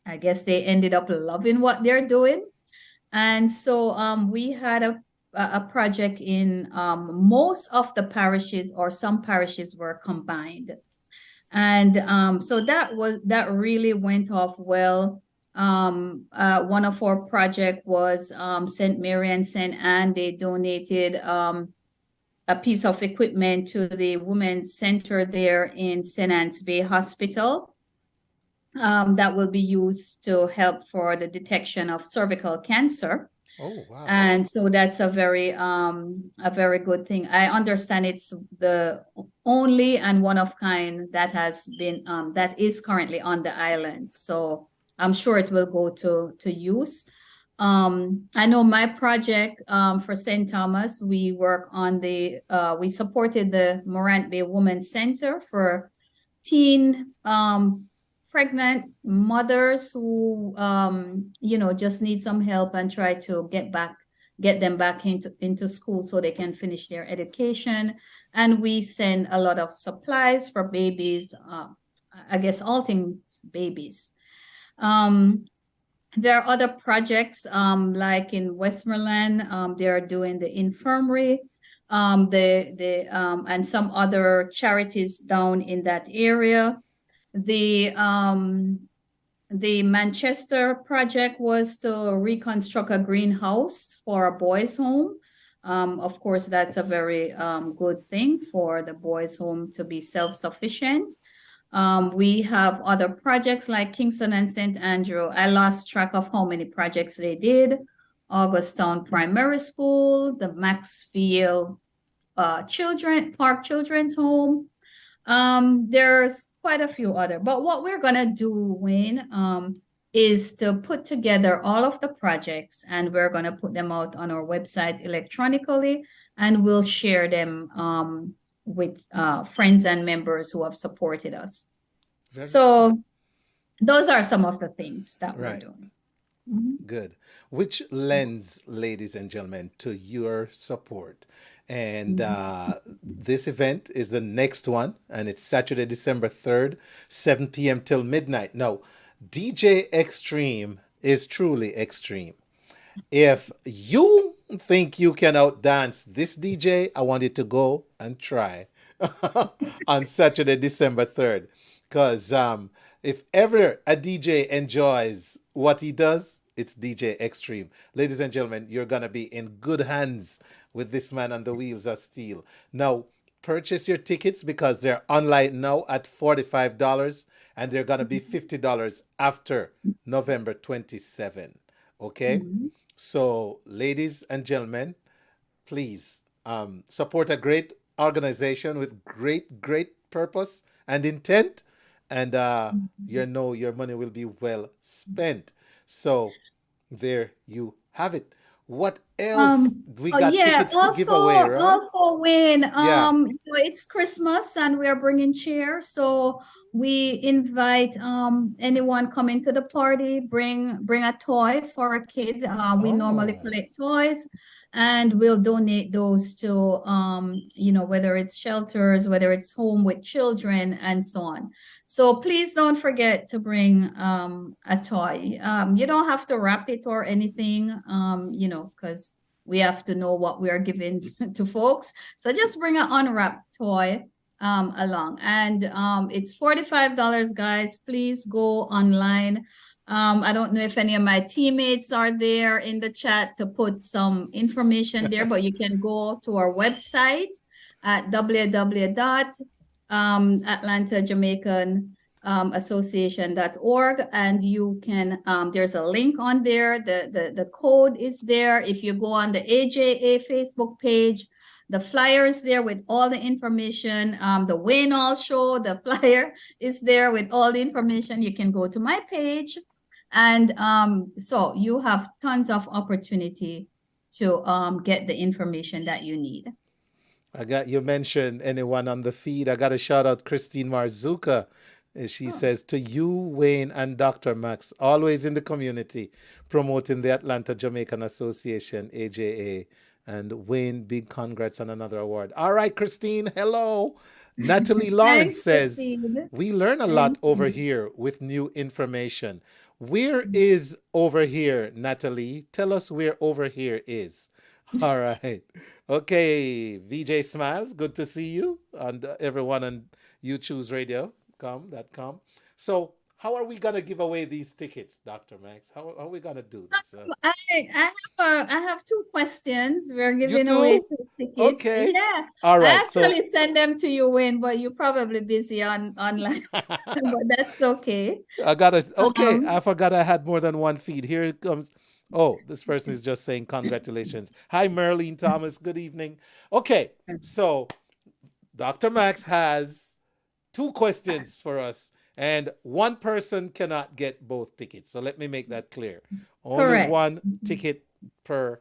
I guess they ended up loving what they're doing. And so we had a project in most of the parishes, or some parishes were combined. And so that really went off well. One of our project was St. Mary and St. Anne. They donated a piece of equipment to the Women's Center there in St. Anne's Bay Hospital. That will be used to help for the detection of cervical cancer. Oh, wow. And so that's a very good thing. I understand it's the only and one of kind that has been that is currently on the island. So I'm sure it will go to use. I know my project for St. Thomas, we work on we supported the Morant Bay Women's Center for teen pregnant mothers who just need some help and try to get them back into school so they can finish their education. And we send a lot of supplies for babies, I guess all things babies. There are other projects like in Westmoreland, they are doing the infirmary, and some other charities down in that area. The Manchester project was to reconstruct a greenhouse for a boys' home. Of course, that's a very good thing for the boys' home to be self-sufficient. We have other projects like Kingston and St. Andrew. I lost track of how many projects they did. Augustown Primary School, the Maxfield Children's Home. There's quite a few other, but what we're gonna do, Wayne, is to put together all of the projects, and we're gonna put them out on our website electronically, and we'll share them with friends and members who have supported us. So those are some of the things that we're doing. Mm-hmm. Good. Which lends, ladies and gentlemen, to your support. And this event is the next one, and it's Saturday, December 3rd, 7 p.m. till midnight. Now, DJ Extreme is truly extreme. If you think you can outdance this DJ, I want you to go and try on Saturday, December 3rd. Because if ever a DJ enjoys what he does, it's DJ Extreme. Ladies and gentlemen, you're going to be in good hands with this man on the wheels of steel. Now, purchase your tickets because they're online now at $45 and they're going to be $50 after November 27. Okay? Mm-hmm. So, ladies and gentlemen, please support a great organization with great purpose and intent, and your money will be well spent. So there you have it. What else? We got Yeah, tickets to give away, right? also when Yeah. it's Christmas and we are bringing cheer, so we invite anyone coming to the party, bring a toy for a kid. We normally collect toys and we'll donate those to whether it's shelters, whether it's home with children and so on. So please don't forget to bring a toy. You don't have to wrap it or anything, because we have to know what we are giving to folks. So just bring an unwrapped toy along. And it's $45, guys. Please go online. I don't know if any of my teammates are there in the chat to put some information there, but you can go to our website at www.atlanta-jamaican-association.org, and you can there's a link on there. The code is there. If you go on the AJA Facebook page, the flyer is there with all the information. The Wayne Hall Show, the flyer is there with all the information. You can go to my page, and so you have tons of opportunity to get the information that you need. You mentioned anyone on the feed. I got to shout out Christine Marzuka. She says, to you, Wayne and Dr. Max, always in the community, promoting the Atlanta Jamaican Association, AJA. And Wayne, big congrats on another award. All right, Christine, hello. Natalie Lawrence says, Christine. we learn a lot over here with new information. Where is over here, Natalie? Tell us where over here is. All right. Okay, VJ Smiles, good to see you. And everyone on You Choose Radio.com. So how are we going to give away these tickets, Dr. Max? How are we going to do this? I have two questions. We're giving away two tickets. Okay. Yeah. All right. I actually send them to you, Wayne, but you're probably busy online. But that's okay. I forgot I had more than one feed. Here it comes. Oh, this person is just saying congratulations. Hi, Merlene Thomas. Good evening. Okay, so Dr. Max has two questions for us, and one person cannot get both tickets. So let me make that clear. Only Correct. one ticket per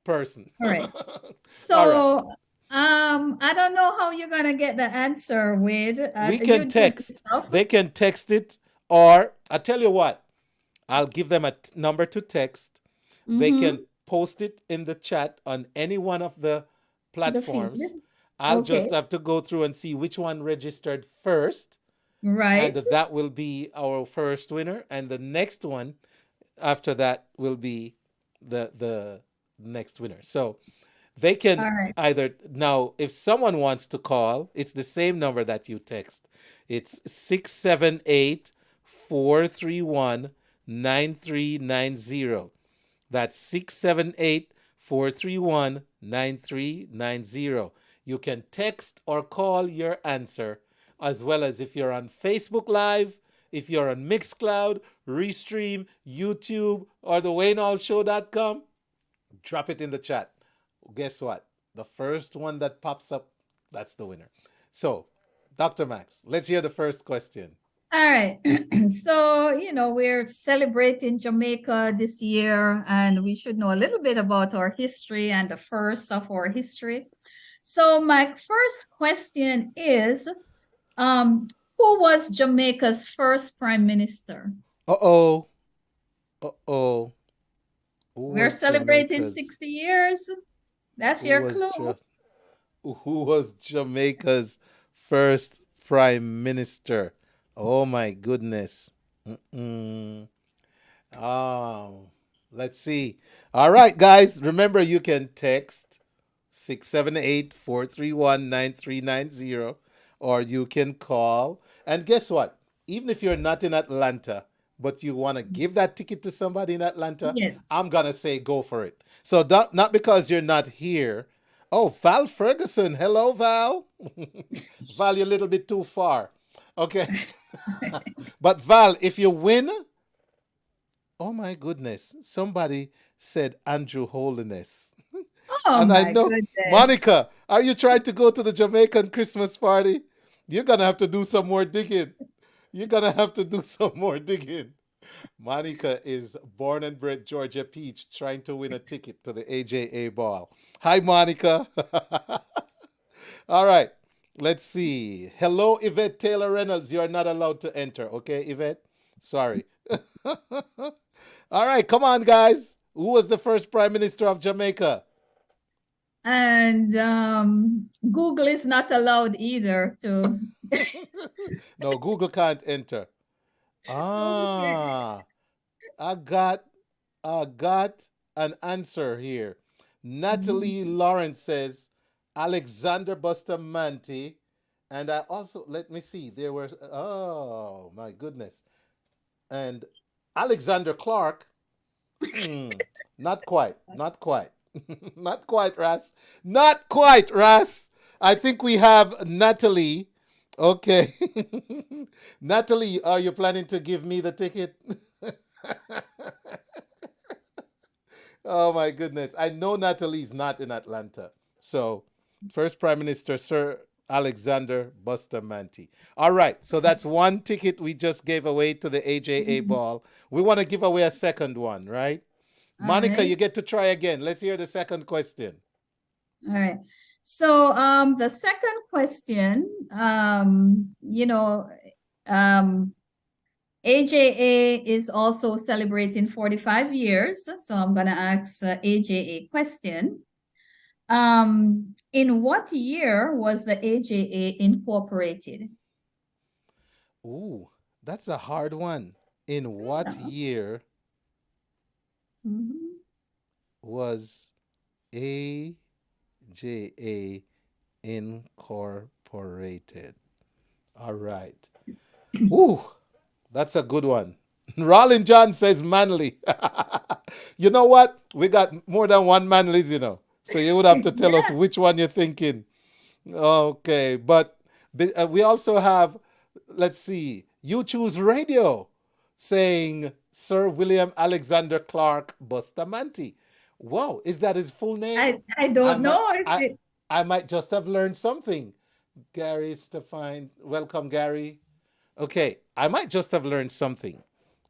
person. Correct. So I don't know how you're gonna get the answer with. We can text. They can text it, or I'll tell you what. I'll give them a number to text. They can post it in the chat on any one of the platforms. I'll just have to go through and see which one registered first. Right. And that will be our first winner. And the next one after that will be the next winner. So they can either, now, if someone wants to call, it's the same number that you text. It's 678-431-9390. That's 678-431-9390. You can text or call your answer, as well as if you're on Facebook Live, if you're on Mixcloud, Restream, YouTube, or the waynehallshow.com, drop it in the chat. Guess what? The first one that pops up, that's the winner. So, Dr. Max, let's hear the first question. All right. So, we're celebrating Jamaica this year, and we should know a little bit about our history and the first of our history. So my first question is, who was Jamaica's first prime minister? We're celebrating 60 years. That's your clue. Who was Jamaica's first prime minister? Oh my goodness. Let's see. All right, guys. Remember, you can text 678-431-9390, or you can call. And guess what? Even if you're not in Atlanta, but you want to give that ticket to somebody in Atlanta, yes, I'm going to say go for it. So not because you're not here. Oh, Val Ferguson. Hello, Val. Val, you're a little bit too far. Okay. But Val, if you win, oh my goodness, somebody said Andrew Holiness. Oh, and my I know, goodness. Monica, are you trying to go to the Jamaican Christmas party? You're going to have to do some more digging. Monica is born and bred Georgia Peach trying to win a ticket to the AJA ball. Hi, Monica. All right. Let's see. Hello, Yvette Taylor Reynolds. You are not allowed to enter. Okay, Yvette? Sorry. All right. Come on, guys. Who was the first Prime Minister of Jamaica? And Google is not allowed either to. No, Google can't enter. Ah, I got an answer here. Natalie Lawrence says Alexander Bustamante, and I also, let me see, there was, oh my goodness, and Alexander Clark. Not quite, not quite. Not quite, Ras. Not quite, Ras. I think we have Natalie. Okay. Natalie, are you planning to give me the ticket? Oh, my goodness. I know Natalie's not in Atlanta. So, first Prime Minister, Sir Alexander Bustamante. All right. So, that's one ticket we just gave away to the AJA ball. We want to give away a second one, right? Monica, you get to try again. Let's hear the second question. All right. So the second question, AJA is also celebrating 45 years. So I'm going to ask AJA question. In what year was the AJA incorporated? Ooh, that's a hard one. In what year was AJA incorporated? All right. Ooh, that's a good one. Rollin John says Manly. You know what? We got more than one Manly's, you know. So you would have to tell us which one you're thinking. Okay. But we also have, let's see, You Choose Radio saying Sir William Alexander Clark Bustamante. Wow, is that his full name? I don't know. I might just have learned something. Gary Stefan, welcome, Gary. Okay, I might just have learned something.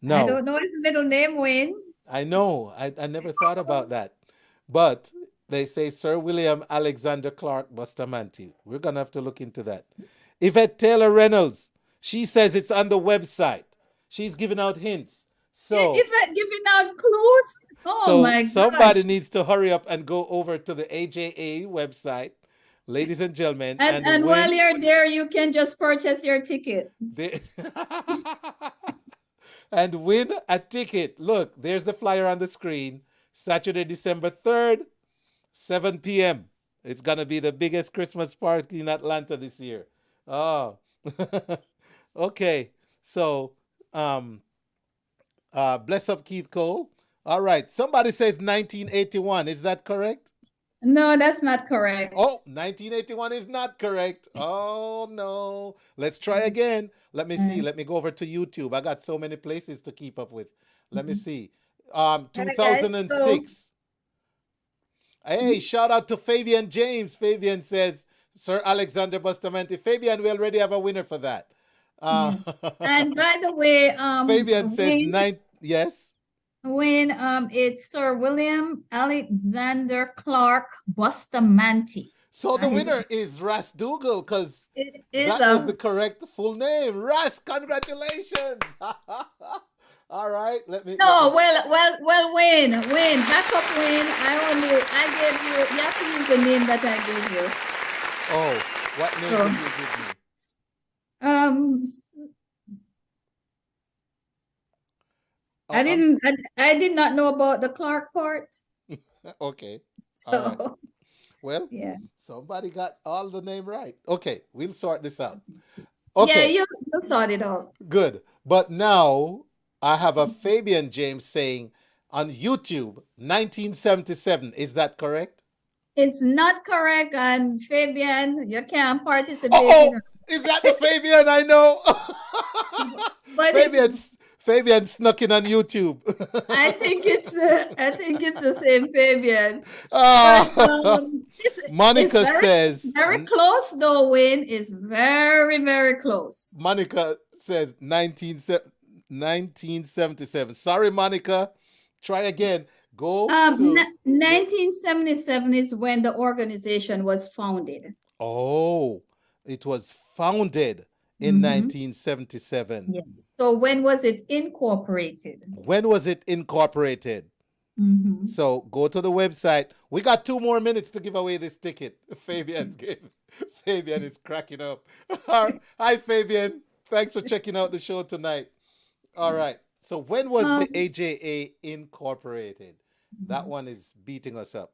No, I don't know his middle name, Wayne. I know. I never thought about that. But they say Sir William Alexander Clark Bustamante. We're going to have to look into that. Yvette Taylor Reynolds, she says it's on the website. She's giving out hints. So Yvette giving out clues? Oh, my gosh. Somebody needs to hurry up and go over to the AJA website, ladies and gentlemen. And while you're there, you can just purchase your ticket. And win a ticket. Look, there's the flyer on the screen. Saturday, December 3rd, 7 p.m. It's going to be the biggest Christmas party in Atlanta this year. Oh, okay. So, bless up Keith Cole. All right. Somebody says 1981. Is that correct? No, that's not correct. Oh, 1981 is not correct. Oh, no. Let's try again. Let me see. Let me go over to YouTube. I got so many places to keep up with. Let me see. 2006. Hey, shout out to Fabian James. Fabian says, Sir Alexander Bustamante. Fabian, we already have a winner for that. And by the way, Fabian says yes. When it's Sir William Alexander Clark Bustamante. So the winner is Ras Dougal, because that is the correct full name. Ras, congratulations. All right, well, Wayne, back up, Wayne. I gave you have to use the name that I gave you. Oh, what name did you give me? I did not know about the Clark part. Okay. So, all right. Well, yeah. Somebody got all the name right. Okay, we'll sort this out. Okay. Yeah, you'll sort it out. Good. But now I have a Fabian James saying on YouTube, 1977. Is that correct? It's not correct, and Fabian, you can't participate. Oh, is that the Fabian I know? But Fabian snuck in on YouTube. I think it's the same Fabian. Monica says very close though. Wayne is very, very close. Monica says 1977. Sorry, Monica. Try again. Go to... 1977 is when the organization was founded. Oh, it was founded in 1977. Yes. So when was it incorporated? When was it incorporated? So go to the website. We got 2 more minutes to give away this ticket. Fabian is cracking up. Hi, Fabian. Thanks for checking out the show tonight. All right. So when was the AJA incorporated? That one is beating us up.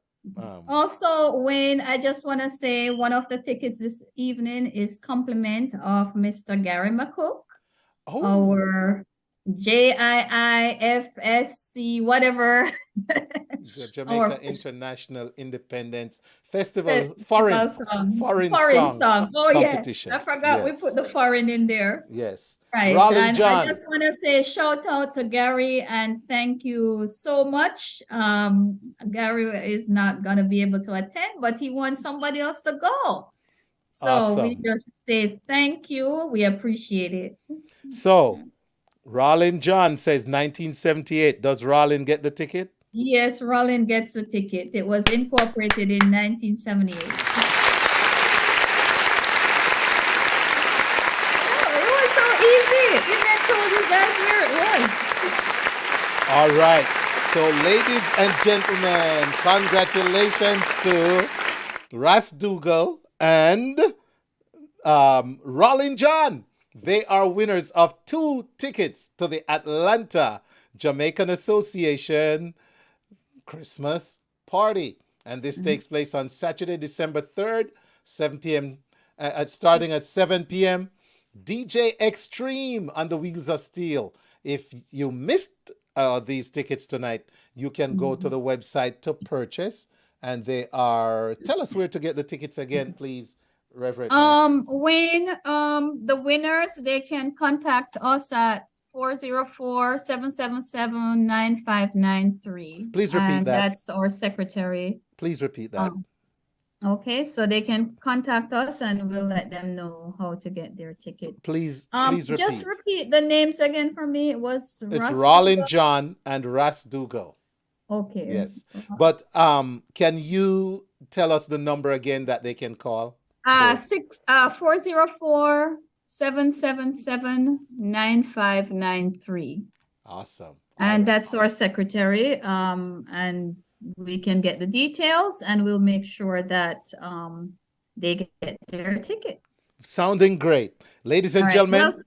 Also, Wayne, I just want to say one of the tickets this evening is compliment of Mr. Gary McCook, our JIIFSC, whatever. The Jamaica International Independence Festival foreign song competition. Yeah, I forgot we put the foreign in there. Yes. Right. Rollin And John. I just want to say shout out to Gary and thank you so much. Gary is not going to be able to attend, but he wants somebody else to go. So we just say thank you. We appreciate it. So Rollin John says 1978. Does Rollin get the ticket? Yes, Rollin gets the ticket. It was incorporated in 1978. All right. So, ladies and gentlemen, congratulations to Ras Dougal and Rollin John. They are winners of 2 tickets to the Atlanta Jamaican Association Christmas party. And this takes place on Saturday, December 3rd, 7 p.m., starting at 7 p.m. DJ Extreme on the Wheels of Steel. If you missed these tickets tonight, you can go to the website to purchase. And they are... Tell us where to get the tickets again, please, Reverend. Wayne, the winners, they can contact us at 404-777-9593. Please repeat and that. That's our secretary. Please repeat that. Okay, so they can contact us and we'll let them know how to get their ticket. Please repeat. Just repeat the names again for me. It's Rollin John and Ras Dougal. Okay. Yes. But can you tell us the number again that they can call? 404-777-9593. Awesome. And that's our secretary. And we can get the details and we'll make sure that they get their tickets. Sounding great. Ladies and gentlemen. Well,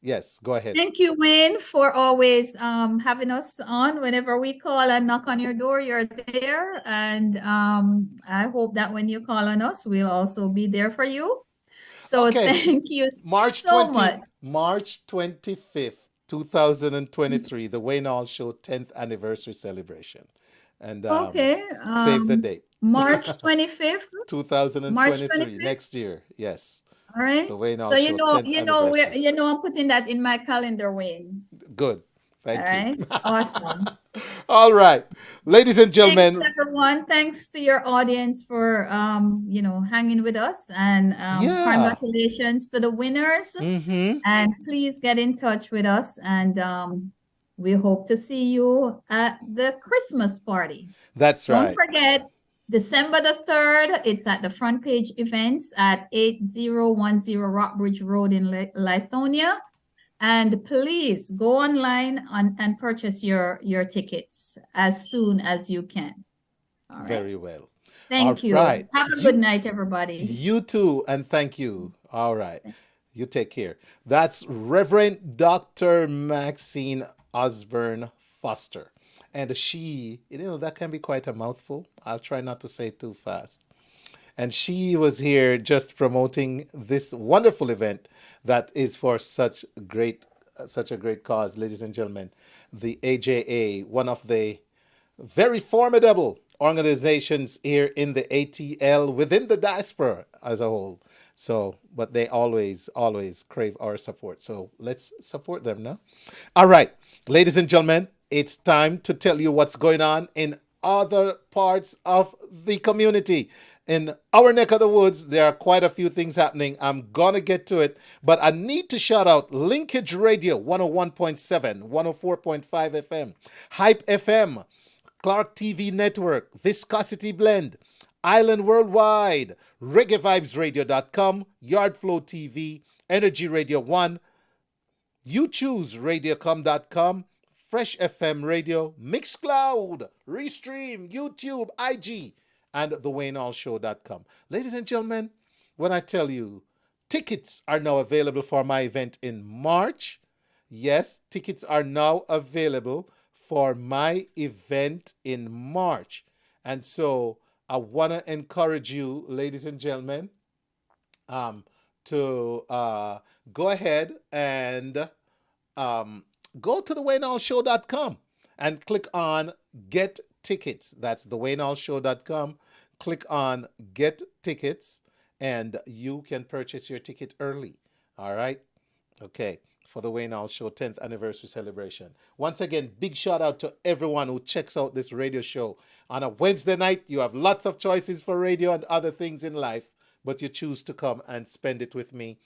yes, go ahead. Thank you, Wayne, for always having us on. Whenever we call and knock on your door, you're there. And I hope that when you call on us, we'll also be there for you. So thank you March 25th, 2023, the Wayne Hall Show 10th anniversary celebration. And save the date. March 25th, 2023, next year. Yes. All right. The Wayne Hall so Show, I'm putting that in my calendar, Wayne. Good. Thank you. Right. Awesome. All right, ladies and gentlemen. Thanks, everyone. Thanks to your audience for hanging with us, and congratulations to the winners. And please get in touch with us, and we hope to see you at the Christmas party. That's right. Don't forget, December the 3rd, it's at the Front Page Events at 8010 Rockbridge Road in Lithonia. And please go online and purchase your tickets as soon as you can. All right. Very well. Thank you. Right. Have a good night, everybody. You too, and thank you. All right. You take care. That's Reverend Dr. Maxine Osbourne Foster. And she, that can be quite a mouthful. I'll try not to say it too fast. And she was here just promoting this wonderful event that is for such a great cause, ladies and gentlemen. The AJA, one of the very formidable organizations here in the ATL within the diaspora as a whole. So, but they always crave our support. So let's support them now. All right, ladies and gentlemen, it's time to tell you what's going on in other parts of the community. In our neck of the woods, there are quite a few things happening. I'm going to get to it, but I need to shout out Linkage Radio 101.7, 104.5 FM, HypeFM, ClarkeTVNetwork, Viscosity Blend, Island Worldwide, ReggaeVibesRadio.com, Yardflow TV, Energy Radio 1, YouChooseRadiocom.com, Fresh FM Radio, Mixcloud, Restream, YouTube, IG, and thewaynehallshow.com. Ladies and gentlemen, when I tell you tickets are now available for my event in March, yes, tickets are now available for my event in March. And so I want to encourage you, ladies and gentlemen, to go ahead and go to thewaynehallshow.com and click on Get Tickets. That's thewaynehallshow.com. Click on Get Tickets, and you can purchase your ticket early. All right? Okay. For the Wayne Hall Show 10th anniversary celebration. Once again, big shout out to everyone who checks out this radio show. On a Wednesday night, you have lots of choices for radio and other things in life, but you choose to come and spend it with me.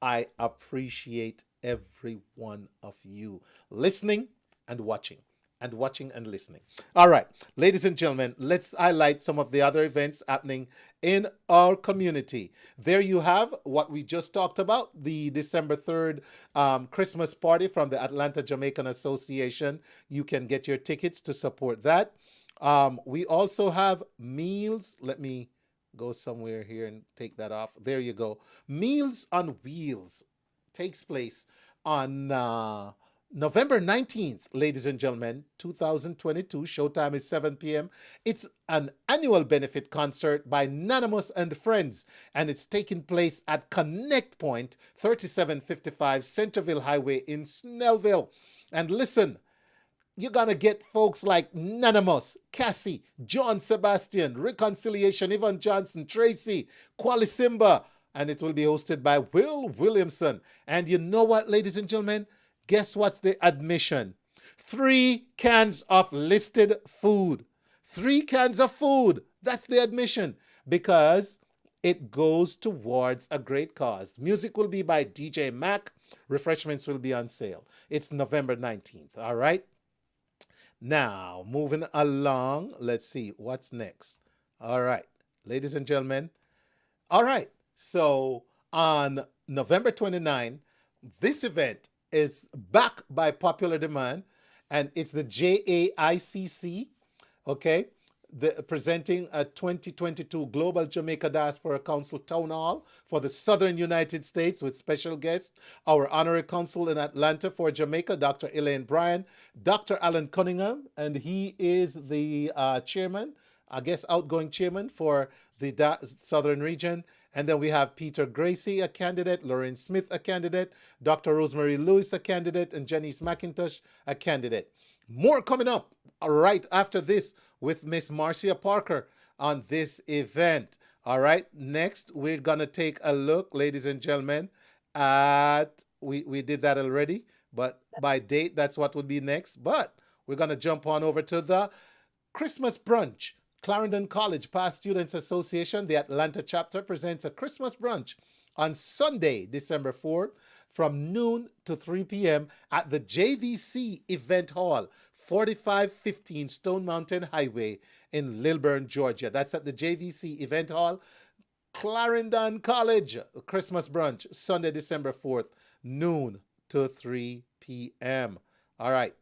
I appreciate every one of you listening and watching and listening. All right, ladies and gentlemen, let's highlight some of the other events happening in our community. There you have what we just talked about, the December 3rd Christmas party from the Atlanta Jamaican Association. You can get your tickets to support that. We also have meals. Let me go somewhere here and take that off. There you go. Meals on Wheels takes place on November 19th, ladies and gentlemen, 2022. Showtime is 7 p.m. It's an annual benefit concert by Nanimous and Friends, and it's taking place at Connect Point, 3755 Centerville Highway in Snellville. And listen, you're going to get folks like Nanimous, Cassie, John Sebastian, Reconciliation, Yvonne Johnson, Tracy, Qualisimba, and it will be hosted by Will Williamson. And you know what, ladies and gentlemen? Guess what's the admission? 3 cans of listed food. 3 cans of food. That's the admission, because it goes towards a great cause. Music will be by DJ Mac. Refreshments will be on sale. It's November 19th. All right. Now, moving along. Let's see what's next. All right, ladies and gentlemen. All right. So on November 29, this event is back by popular demand, and it's the JAICC, okay, presenting a 2022 Global Jamaica Diaspora Council Town Hall for the Southern United States with special guests, our Honorary Consul in Atlanta for Jamaica, Dr. Elaine Bryan, Dr. Alan Cunningham, and he is the chairman, I guess outgoing chairman for the Southern region. And then we have Peter Gracie, a candidate, Lorraine Smith, a candidate, Dr. Rosemary Lewis, a candidate, and Janice McIntosh, a candidate. More coming up right after this with Miss Marcia Parker on this event. All right, next we're going to take a look, ladies and gentlemen, at, we did that already, but by date, that's what would be next. But we're going to jump on over to the Christmas brunch. Clarendon College Past Students Association, the Atlanta chapter, presents a Christmas brunch on Sunday, December 4th, from noon to 3 p.m. at the JVC Event Hall, 4515 Stone Mountain Highway in Lilburn, Georgia. That's at the JVC Event Hall, Clarendon College. Christmas brunch, Sunday, December 4th, noon to 3 p.m. All right.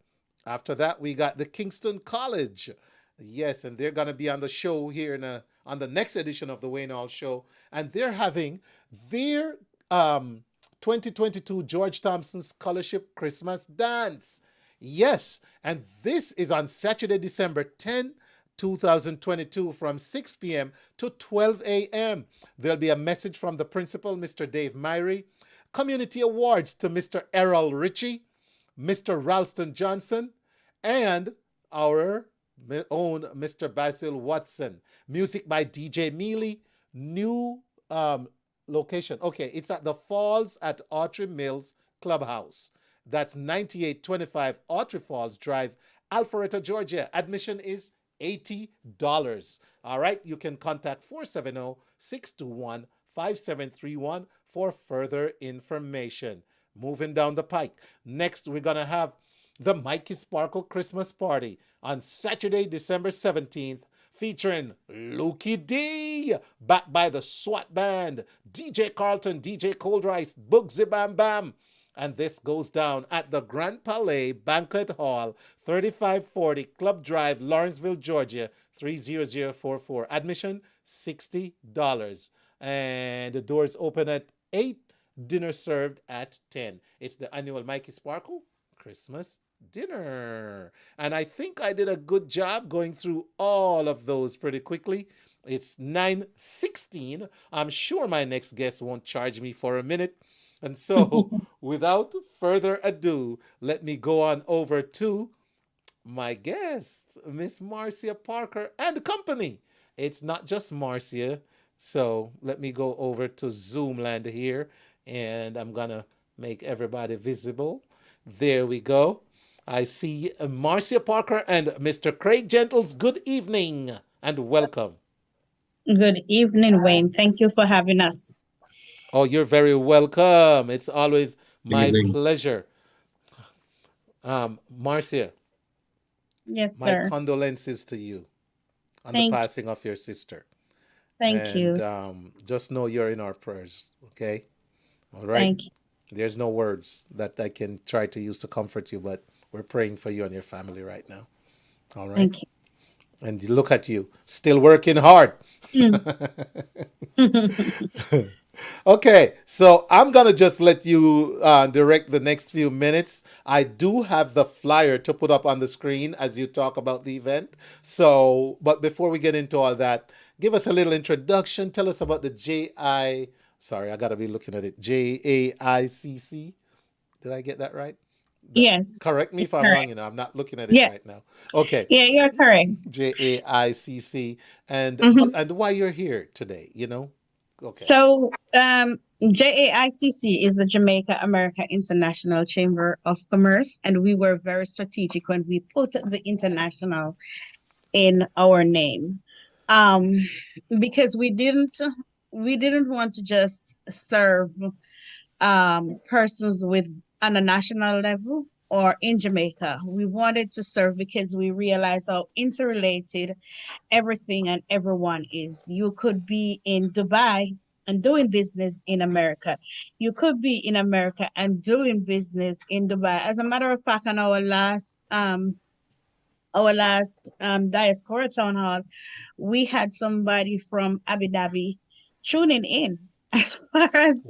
After that, we got the Kingston College. Yes, and they're going to be on the show here on the next edition of the Wayne Hall Show. And they're having their 2022 George Thompson Scholarship Christmas Dance. Yes, and this is on Saturday, December 10, 2022 from 6 p.m. to 12 a.m. There'll be a message from the principal, Mr. Dave Myrie. Community awards to Mr. Errol Ritchie, Mr. Ralston Johnson, and our own Mr. Basil Watson. Music by DJ Mealy. New location. Okay, it's at the Falls at Autry Mills Clubhouse. That's 9825 Autry Falls Drive, Alpharetta, Georgia. Admission is $80. All right, you can contact 470-621-5731 for further information. Moving down the pike. Next, we're going to have the Mikey Sparkle Christmas Party on Saturday, December 17th, featuring Lukey D, backed by the SWAT Band, DJ Carlton, DJ Cold Rice, Bugsy Bam Bam. And this goes down at the Grand Palais Banquet Hall, 3540 Club Drive, Lawrenceville, Georgia, 30044. Admission, $60. And the doors open at 8, dinner served at 10. It's the annual Mikey Sparkle Christmas dinner. And I think I did a good job going through all of those pretty quickly. It's 9:16. I'm sure my next guest won't charge me for a minute. And so, without further ado, let me go on over to my guest, Miss Marcia Parker and company. It's not just Marcia. So let me go over to Zoomland here, and I'm going to make everybody visible. There we go. I see Marcia Parker and Mr. Craig Gentles. Good evening and welcome. Good evening, Wayne. Thank you for having us. Oh, you're very welcome. It's always my pleasure. Marcia. Yes, sir. My condolences to you on the passing of your sister. Thank you. Just know you're in our prayers, okay? All right? Thank you. There's no words that I can try to use to comfort you, but we're praying for you and your family right now. All right? Thank you. And look at you, still working hard. Okay, so I'm going to just let you direct the next few minutes. I do have the flyer to put up on the screen as you talk about the event. So, but before we get into all that, give us a little introduction. Tell us about the sorry, I got to be looking at it. JAICC. Did I get that right? Yes. Correct me if I'm wrong, I'm not looking at it right now. Okay. Yeah, you're correct. JAICC. And why you're here today, Okay. So, JAICC is the Jamaica America International Chamber of Commerce, and we were very strategic when we put the international in our name, because we didn't want to just serve persons on a national level or in Jamaica. We wanted to serve because we realized how interrelated everything and everyone is. You could be in Dubai and doing business in America. You could be in America and doing business in Dubai. As a matter of fact, on our last Diaspora Townhall, we had somebody from Abu Dhabi tuning in. As far as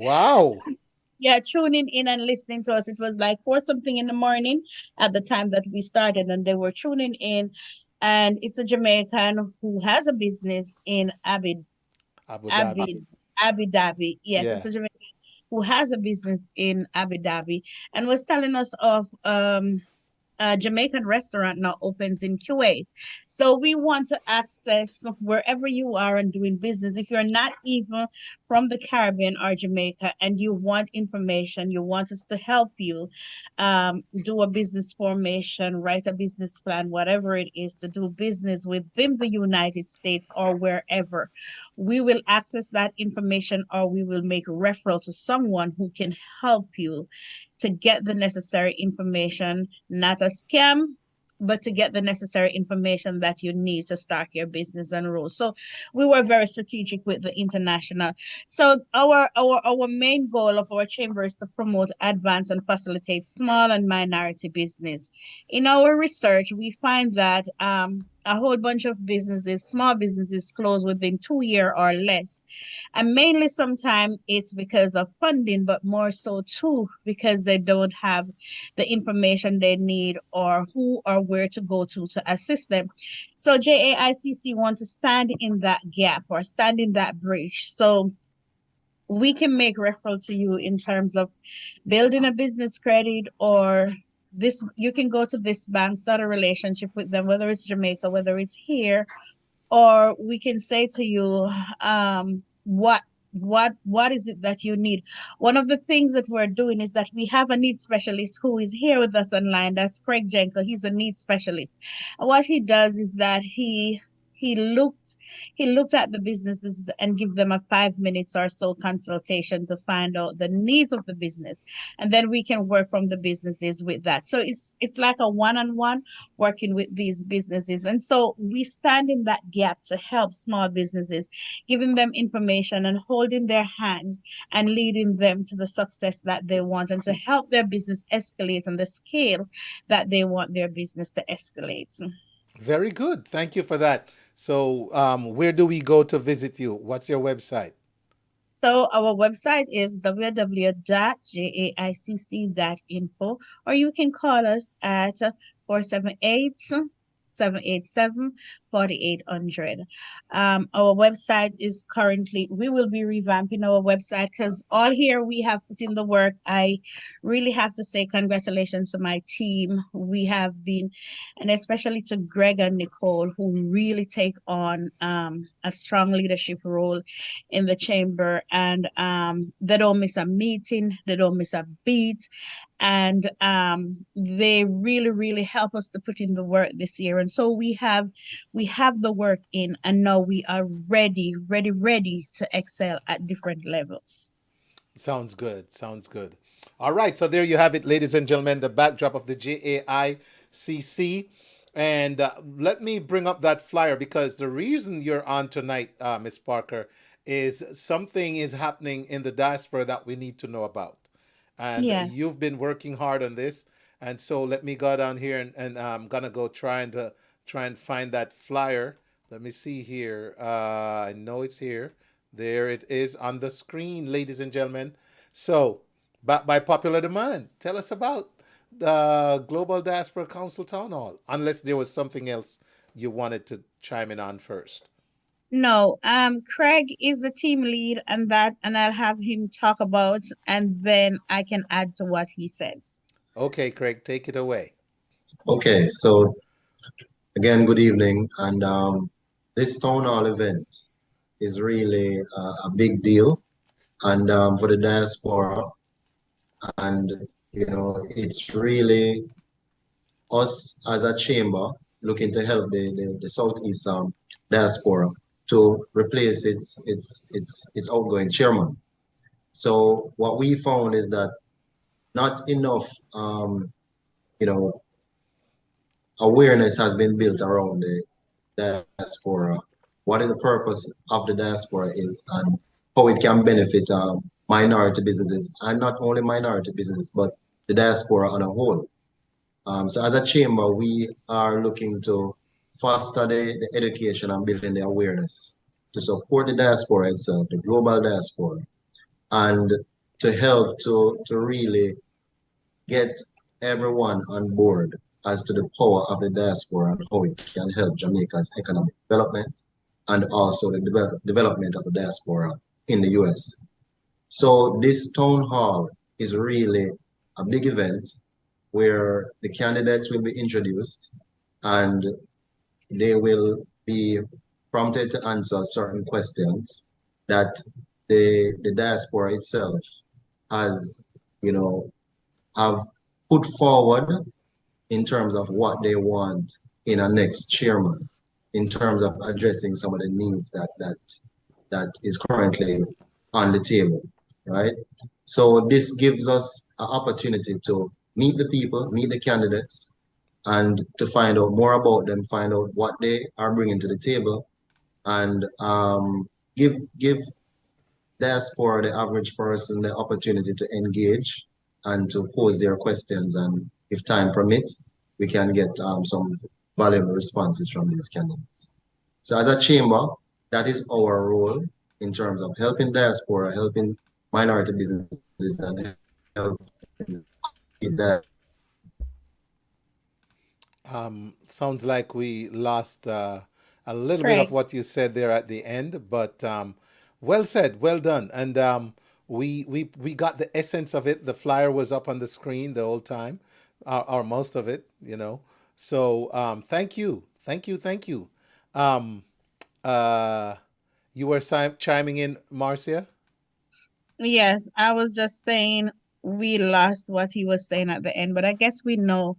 tuning in and listening to us. It was like 4 something in the morning at the time that we started, and they were tuning in. And it's a Jamaican who has a business in Abu Dhabi. Yes, it's a Jamaican who has a business in Abu Dhabi and was telling us of a Jamaican restaurant now opens in Kuwait. So we want to access wherever you are and doing business. If you're not even from the Caribbean or Jamaica and you want information, you want us to help you do a business formation, write a business plan, whatever it is, to do business within the United States or wherever, we will access that information, or we will make referral to someone who can help you to get the necessary information, not a scam, but to get the necessary information that you need to start your business and roll. So we were very strategic with the international. So our main goal of our chamber is to promote, advance, and facilitate small and minority business. In our research, we find that a whole bunch of small businesses close within 2 years or less. And mainly sometimes it's because of funding, but more so too because they don't have the information they need or who or where to go to assist them. So JAICC want to stand in that gap or stand in that bridge. So we can make referral to you in terms of building a business credit, or you can go to this bank, start a relationship with them, whether it's Jamaica, whether it's here, or we can say to you what what is it that you need. One of the things that we're doing is that we have a needs specialist who is here with us online. That's Craig Jenkel. He's a needs specialist, and what he does is that he looked at the businesses and give them a 5 minutes or so consultation to find out the needs of the business, and then we can work from the businesses with that. So it's like a one-on-one working with these businesses, and so we stand in that gap to help small businesses, giving them information and holding their hands and leading them to the success that they want, and to help their business escalate on the scale that they want their business to escalate. Very good. Thank you for that. So, where do we go to visit you? What's your website? So our website is www.jaicc.info, or you can call us at 478-787-4800. Our website is currently, we will be revamping our website because all here we have put in the work. I really have to say congratulations to my team. We have been, and especially to Greg and Nicole, who really take on a strong leadership role in the chamber, and they don't miss a meeting, they don't miss a beat, and they really help us to put in the work this year. And so we have the work in, and now we are ready to excel at different levels. Sounds good. Sounds good. All right. So there you have it, ladies and gentlemen, the backdrop of the JAICC. And let me bring up that flyer, because the reason you're on tonight, Miss Parker, is something is happening in the diaspora that we need to know about. And Yes. you've been working hard on this. And so let me go down here, and I'm going to go try and find that flyer. Let me see here. I know it's here. There it is on the screen, ladies and gentlemen. So, by popular demand, tell us about the Global Diaspora Council Town Hall, unless there was something else you wanted to chime in on first. No, Craig is the team lead, and I'll have him talk about, and then I can add to what he says. Okay, Craig, take it away. Okay, so again, good evening. And this town hall event is really a big deal, and for the diaspora. And, you know, it's really us as a chamber looking to help the Southeast diaspora to replace its outgoing chairman. So what we found is that not enough, you know, awareness has been built around the diaspora, what the purpose of the diaspora is, and how it can benefit minority businesses, and not only minority businesses, but the diaspora on a whole. So as a chamber, we are looking to foster the education and building the awareness to support the diaspora itself, the global diaspora, and to help to really get everyone on board as to the power of the diaspora and how it can help Jamaica's economic development, and also the development of the diaspora in the US. So this town hall is really a big event where the candidates will be introduced, and they will be prompted to answer certain questions that the diaspora itself has, you know, have put forward in terms of what they want in a next chairman, in terms of addressing some of the needs that is currently on the table, right? So this gives us an opportunity to meet the people, meet the candidates, and to find out more about them, find out what they are bringing to the table, and give diaspora, the average person, the opportunity to engage and to pose their questions. And if time permits, we can get some valuable responses from these candidates. So as a chamber, that is our role in terms of helping diaspora, helping minority businesses, and helping that. Sounds like we lost a little bit of what you said there at the end, but well said, well done. And we got the essence of it. The flyer was up on the screen the whole time, or most of it, you know. So thank you. You were chiming in, Marcia? Yes, I was just saying we lost what he was saying at the end, but I guess we know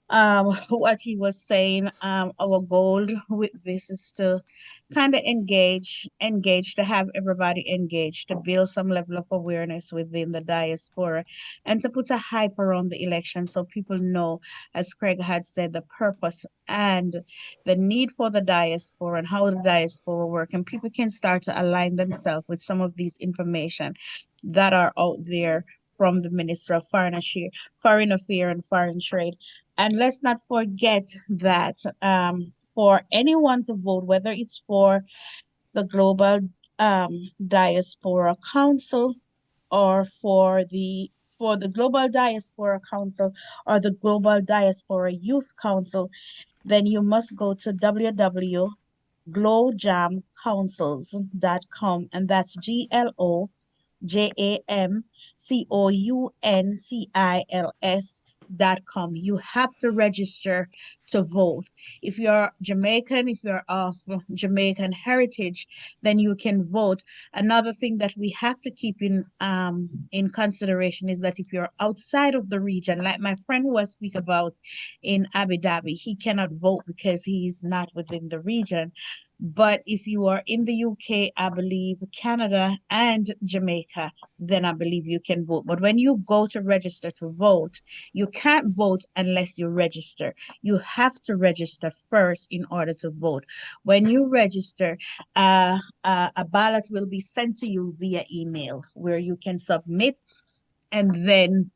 what he was saying. Our goal with this is to kind of engage, to have everybody engaged, to build some level of awareness within the diaspora, and to put a hype around the election so people know, as Craig had said, the purpose and the need for the diaspora and how the diaspora work, and people can start to align themselves with some of these information that are out there from the Minister of Foreign Affairs and Foreign Trade. And let's not forget that for anyone to vote, whether it's for the Global Diaspora Council or for the Global Diaspora Council or the Global Diaspora Youth Council, then you must go to www.glojamcouncils.com, and that's GLOJAMCOUNCILS.com. You have to register to vote. If you're Jamaican, if you're of Jamaican heritage, then you can vote. Another thing that we have to keep in consideration is that if you're outside of the region, like my friend was speaking about in Abu Dhabi, he cannot vote because he's not within the region. But if you are in the UK, I believe Canada and Jamaica, then I believe you can vote. But when you go to register to vote, you can't vote unless you register. You have to register first in order to vote. When you register, a ballot will be sent to you via email where you can submit, and then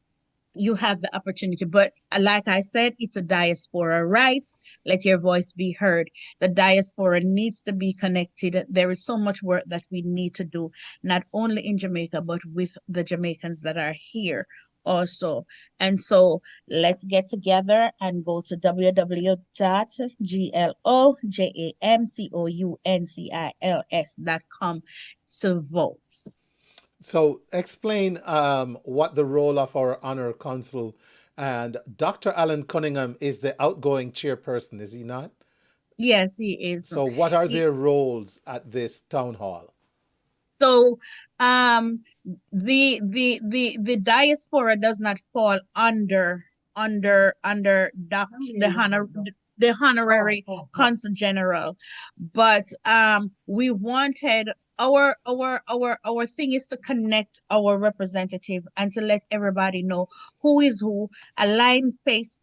you have the opportunity. But like I said, it's a diaspora right. Let your voice be heard. The diaspora needs to be connected. There is so much work that we need to do, not only in Jamaica, but with the Jamaicans that are here also. And so let's get together and go to www.glojamcouncils.com to vote. So explain what the role of our honor council, and Dr. Alan Cunningham is the outgoing chairperson, is he not? Yes, he is. So what are their roles at this town hall? So the diaspora does not fall under the honorary consul general, but we wanted our thing is to connect our representative and to let everybody know who is who, align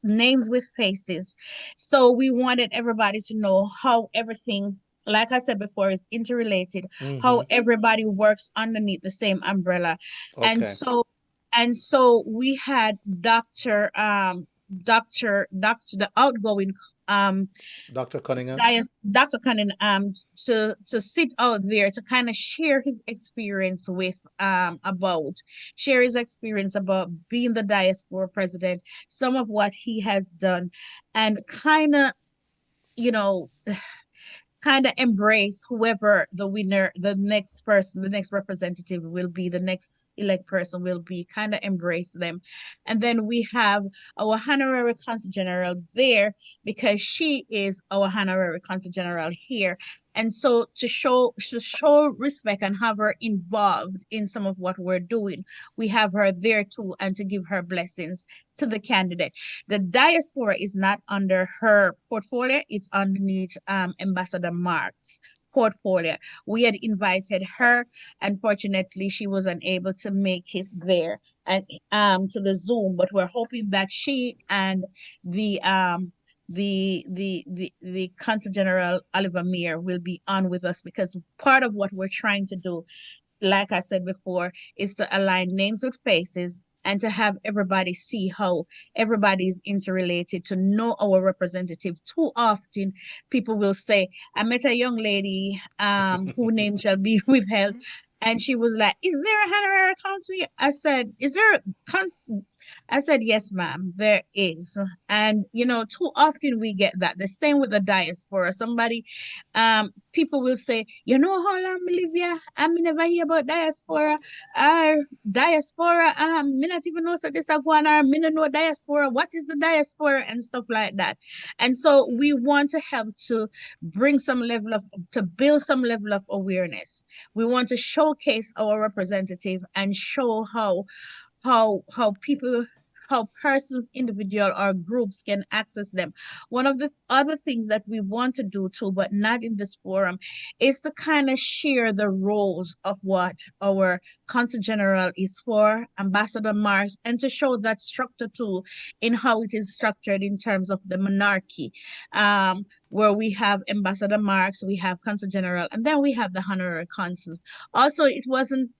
names with faces. So we wanted everybody to know how everything, like I said before, is interrelated, how everybody works underneath the same umbrella. Okay. And so we had Dr. the outgoing Dr. Cunningham. Dr. Cunningham to sit out there to kind of share his experience about being the diaspora president, some of what he has done, and kind of embrace whoever the winner, the next representative will be, the next elect person will be, kind of embrace them. And then we have our honorary consul general there because she is our honorary consul general here. And so to show respect and have her involved in some of what we're doing, we have her there too, and to give her blessings to the candidate. The diaspora is not under her portfolio, it's underneath Ambassador Mark's portfolio. We had invited her, unfortunately she was unable to make it there and to the Zoom, but we're hoping that she and the Consul General Oliver Meir will be on with us, because part of what we're trying to do, like I said before, is to align names with faces and to have everybody see how everybody's interrelated, to know our representative. Too often people will say, I met a young lady whose name shall be withheld, and she was like, is there a honorary consul? I said, is there a I said, yes, ma'am, there is. And, too often we get that. The same with the diaspora. People will say, how long me live here? I never hear about diaspora. Diaspora, me not even know so this one, or me no know diaspora. What is the diaspora? And stuff like that. And so we want to help to build some level of awareness. We want to showcase our representative and show how persons, individual or groups can access them. One of the other things that we want to do too, but not in this forum, is to kind of share the roles of what our Consul General is for, Ambassador Mars, and to show that structure too in how it is structured in terms of the monarchy, where we have Ambassador Marks, we have Consul General, and then we have the honorary consuls. Also, it wasn't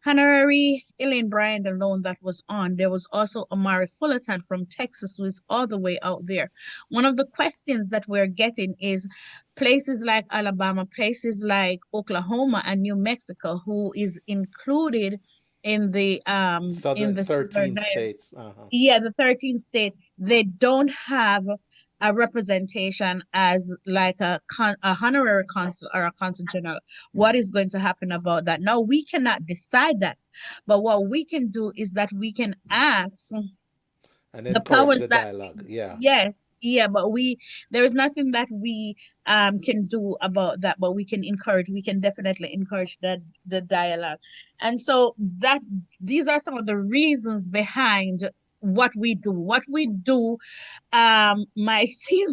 Honorary Elaine Bryant alone that was on. There was also Amari Fullerton from Texas, who is all the way out there. One of the questions that we're getting is places like Alabama, places like Oklahoma and New Mexico, who is included in the Southern 13 states. Yeah, the 13 states. They don't have a representation as like a honorary consul or a consul general. What is going to happen about that? Now, we cannot decide that, but what we can do is that we can ask and the powers the that dialogue. Yeah. Yes, yeah, but there is nothing that we can do about that, but we can definitely encourage the dialogue. And so these are some of the reasons behind what we do. What we do might seem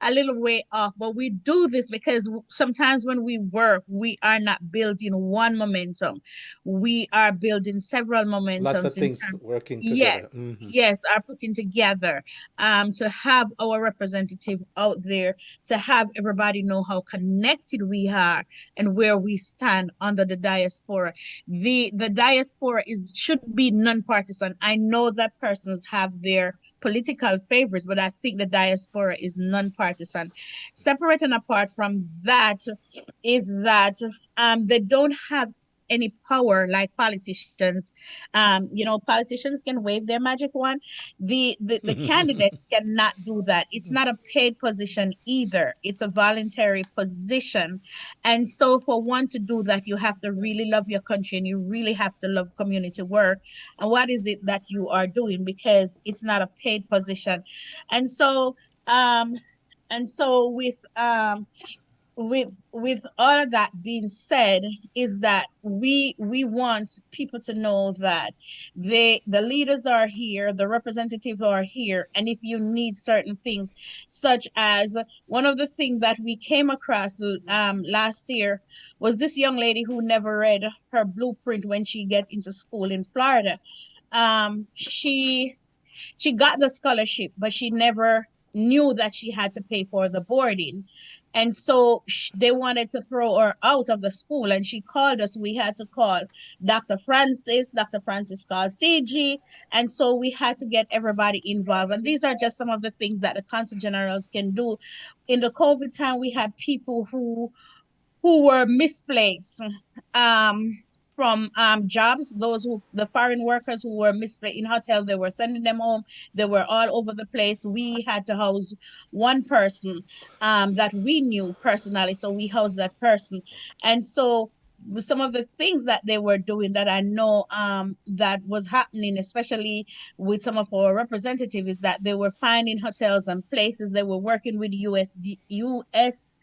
a little way off, but we do this because sometimes when we work, we are not building one momentum. We are building several momentums. Lots of things working together. Yes, yes, are putting together to have our representative out there, to have everybody know how connected we are and where we stand under the diaspora. The diaspora should be non-partisan. I know that persons have their political favorites, but I think the diaspora is non-partisan. Separate and apart from that is that they don't have any power like politicians. Politicians can wave their magic wand. The candidates cannot do that. It's not a paid position either. It's a voluntary position. And so for one to do that, you have to really love your country and you really have to love community work. And what is it that you are doing? Because it's not a paid position. And so with all of that being said, is that we want people to know that the leaders are here, the representatives are here, and if you need certain things, such as one of the things that we came across last year was this young lady who never read her blueprint when she gets into school in Florida. She got the scholarship, but she never knew that she had to pay for the boarding. And so they wanted to throw her out of the school, and she called us. We had to call Dr. Francis. Dr. Francis called CG. And so we had to get everybody involved. And these are just some of the things that the consul generals can do. In the COVID time, we had people who were misplaced from jobs, the foreign workers who were misplaced in hotels, they were sending them home. They were all over the place. We had to house one person that we knew personally, so we housed that person. And so some of the things that they were doing that I know that was happening, especially with some of our representatives, is that they were finding hotels and places. They were working with USAID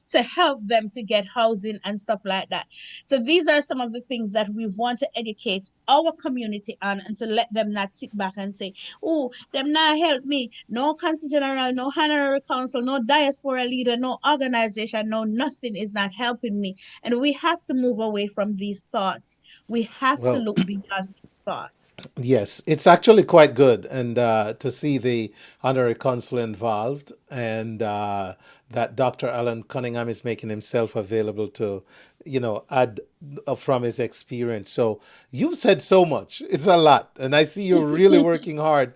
to help them to get housing and stuff like that. So these are some of the things that we want to educate our community on, and to let them not sit back and say, oh, them not help me. No consul general, no honorary consul, no diaspora leader, no organization, no nothing is not helping me. And we have to move away from these thoughts. We have to look beyond these thoughts. Yes, it's actually quite good, and to see the honorary consul involved, and that Dr. Alan Cunningham is making himself available to, add from his experience. So you've said so much. It's a lot, and I see you're really working hard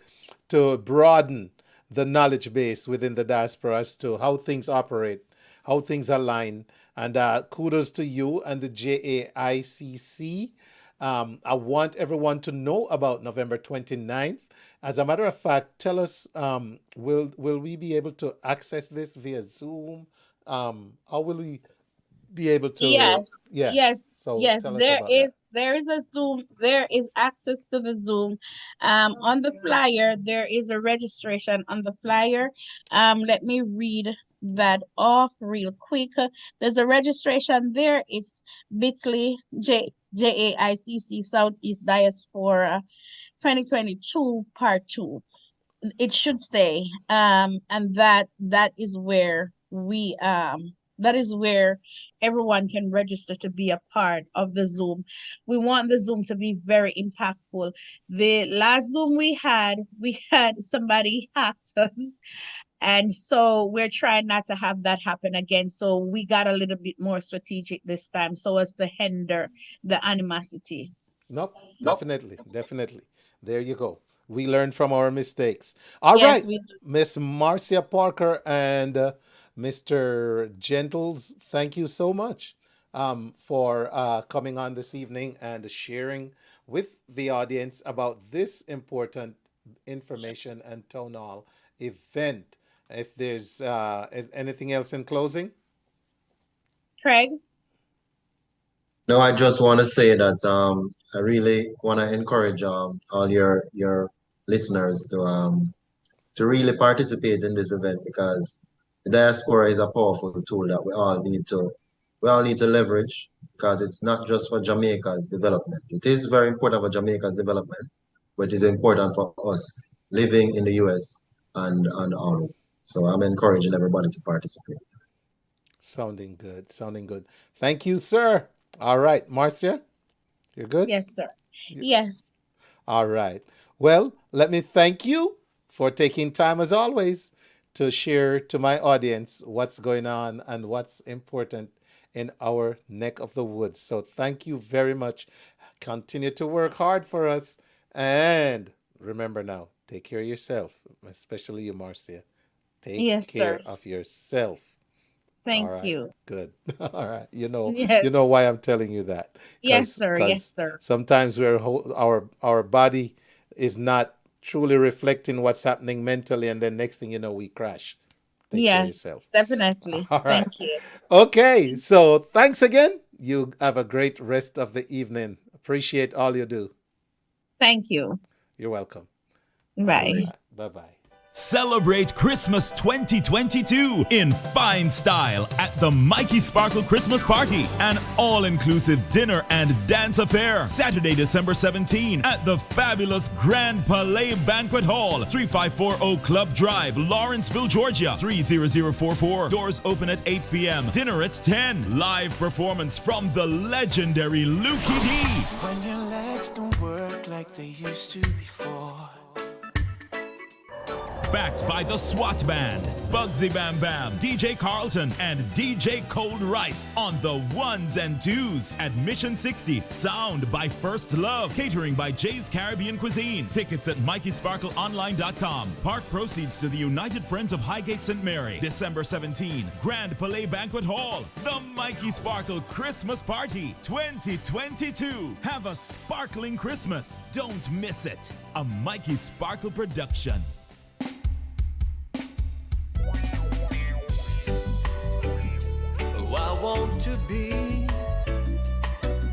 to broaden the knowledge base within the diaspora as to how things operate, how things align. And kudos to you and the JAICC I want everyone to know about November 29th. As a matter of fact, tell us, will we be able to access this via Zoom? How will we be able to? Yes, Yeah. yes, So yes. tell us There about that. is a Zoom. There is access to the Zoom. On the flyer, there is a registration on the flyer. Let me read that off real quick. There's a registration there. It's bit.ly JAICC Southeast Diaspora 2022 Part 2. It should say, and that is where everyone can register to be a part of the Zoom. We want the Zoom to be very impactful. The last Zoom we had somebody hacked us. And so we're trying not to have that happen again. So we got a little bit more strategic this time so as to hinder the animosity. Nope. Definitely. There you go. We learned from our mistakes. All Yes, right, Miss Marcia Parker and Mr. Gentles, thank you so much for coming on this evening and sharing with the audience about this important information and town hall event. If there's is anything else in closing? Craig? No, I just want to say that I really want to encourage all your listeners to really participate in this event, because the diaspora is a powerful tool that we all need to leverage, because it's not just for Jamaica's development. It is very important for Jamaica's development, but it's important for us living in the US and all. So I'm encouraging everybody to participate. Sounding good. Thank you, sir. All right, Marcia, you're good? Yes, sir. Yes. All right. Well, let me thank you for taking time, as always, to share to my audience what's going on and what's important in our neck of the woods. So thank you very much. Continue to work hard for us. And remember now, take care of yourself, especially you, Marcia. Take Yes, care sir. of yourself. Thank All right, you. good. All right. You know Yes. why I'm telling you that. Yes, sir. Yes, sir. Sometimes our body is not truly reflecting what's happening mentally, and then next thing you know, we crash. Take care of Yes, yourself. definitely. All right. Thank you. Okay, so thanks again. You have a great rest of the evening. Appreciate all you do. Thank you. You're welcome. Bye. Bye-bye. Celebrate Christmas 2022 in fine style at the Mikey Sparkle Christmas Party, an all-inclusive dinner and dance affair. Saturday, December 17 at the fabulous Grand Palais Banquet Hall, 3540 Club Drive, Lawrenceville, Georgia, 30044. Doors open at 8 p.m. Dinner at 10. Live performance from the legendary Lukey D. When your legs don't work like they used to before. Backed by the SWAT Band, Bugsy Bam Bam, DJ Carlton, and DJ Cold Rice on the ones and twos. Admission 60. Sound by First Love. Catering by Jay's Caribbean Cuisine. Tickets at MikeySparkleOnline.com. Park proceeds to the United Friends of Highgate St. Mary. December 17. Grand Palais Banquet Hall. The Mikey Sparkle Christmas Party 2022. Have a sparkling Christmas. Don't miss it. A Mikey Sparkle production.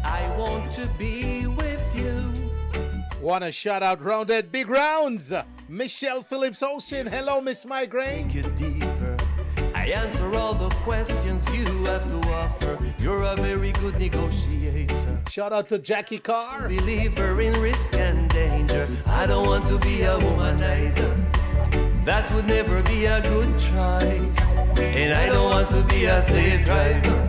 I want to be with you. Want to shout out Rounded Big Rounds. Michelle Phillips Olsen. Hello, Miss Migraine. Take it deeper. I answer all the questions you have to offer. You're a very good negotiator. Shout out to Jackie Carr. Believer in risk and danger. I don't want to be a womanizer. That would never be a good choice. And I don't want to be a slave driver.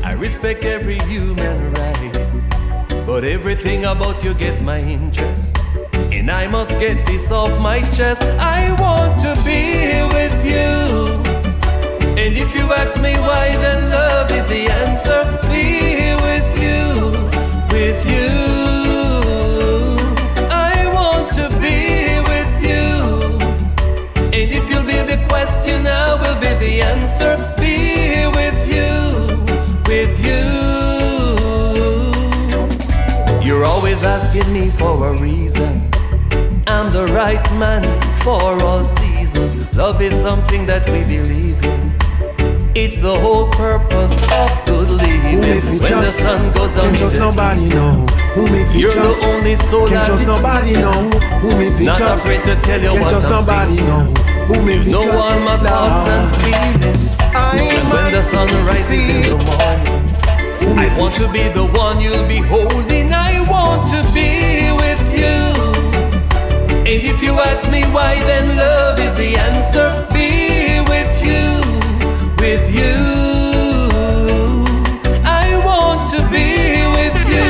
I respect every human right, but everything about you gets my interest. And I must get this off my chest. I want to be with you. And if you ask me why, then love is the answer. Be with you, with you. I want to be with you. And if you'll be the question, I will be the answer. Be with you, with you. You're asking me for a reason. I'm the right man for all seasons. Love is something that we believe in. It's the whole purpose of good living. When the sun goes down, can't trust nobody, no. Whom if you you're just, the only soul can't trust nobody, no. Whom if you not just, afraid to tell you can't what trust I'm nobody, no. Whom if you know just, all my thoughts and feelings. And when the sun rises in the morning, I want to be the one you'll be holding. I want to be with you. And if you ask me why, then love is the answer. Be with you, with you. I want to be with you.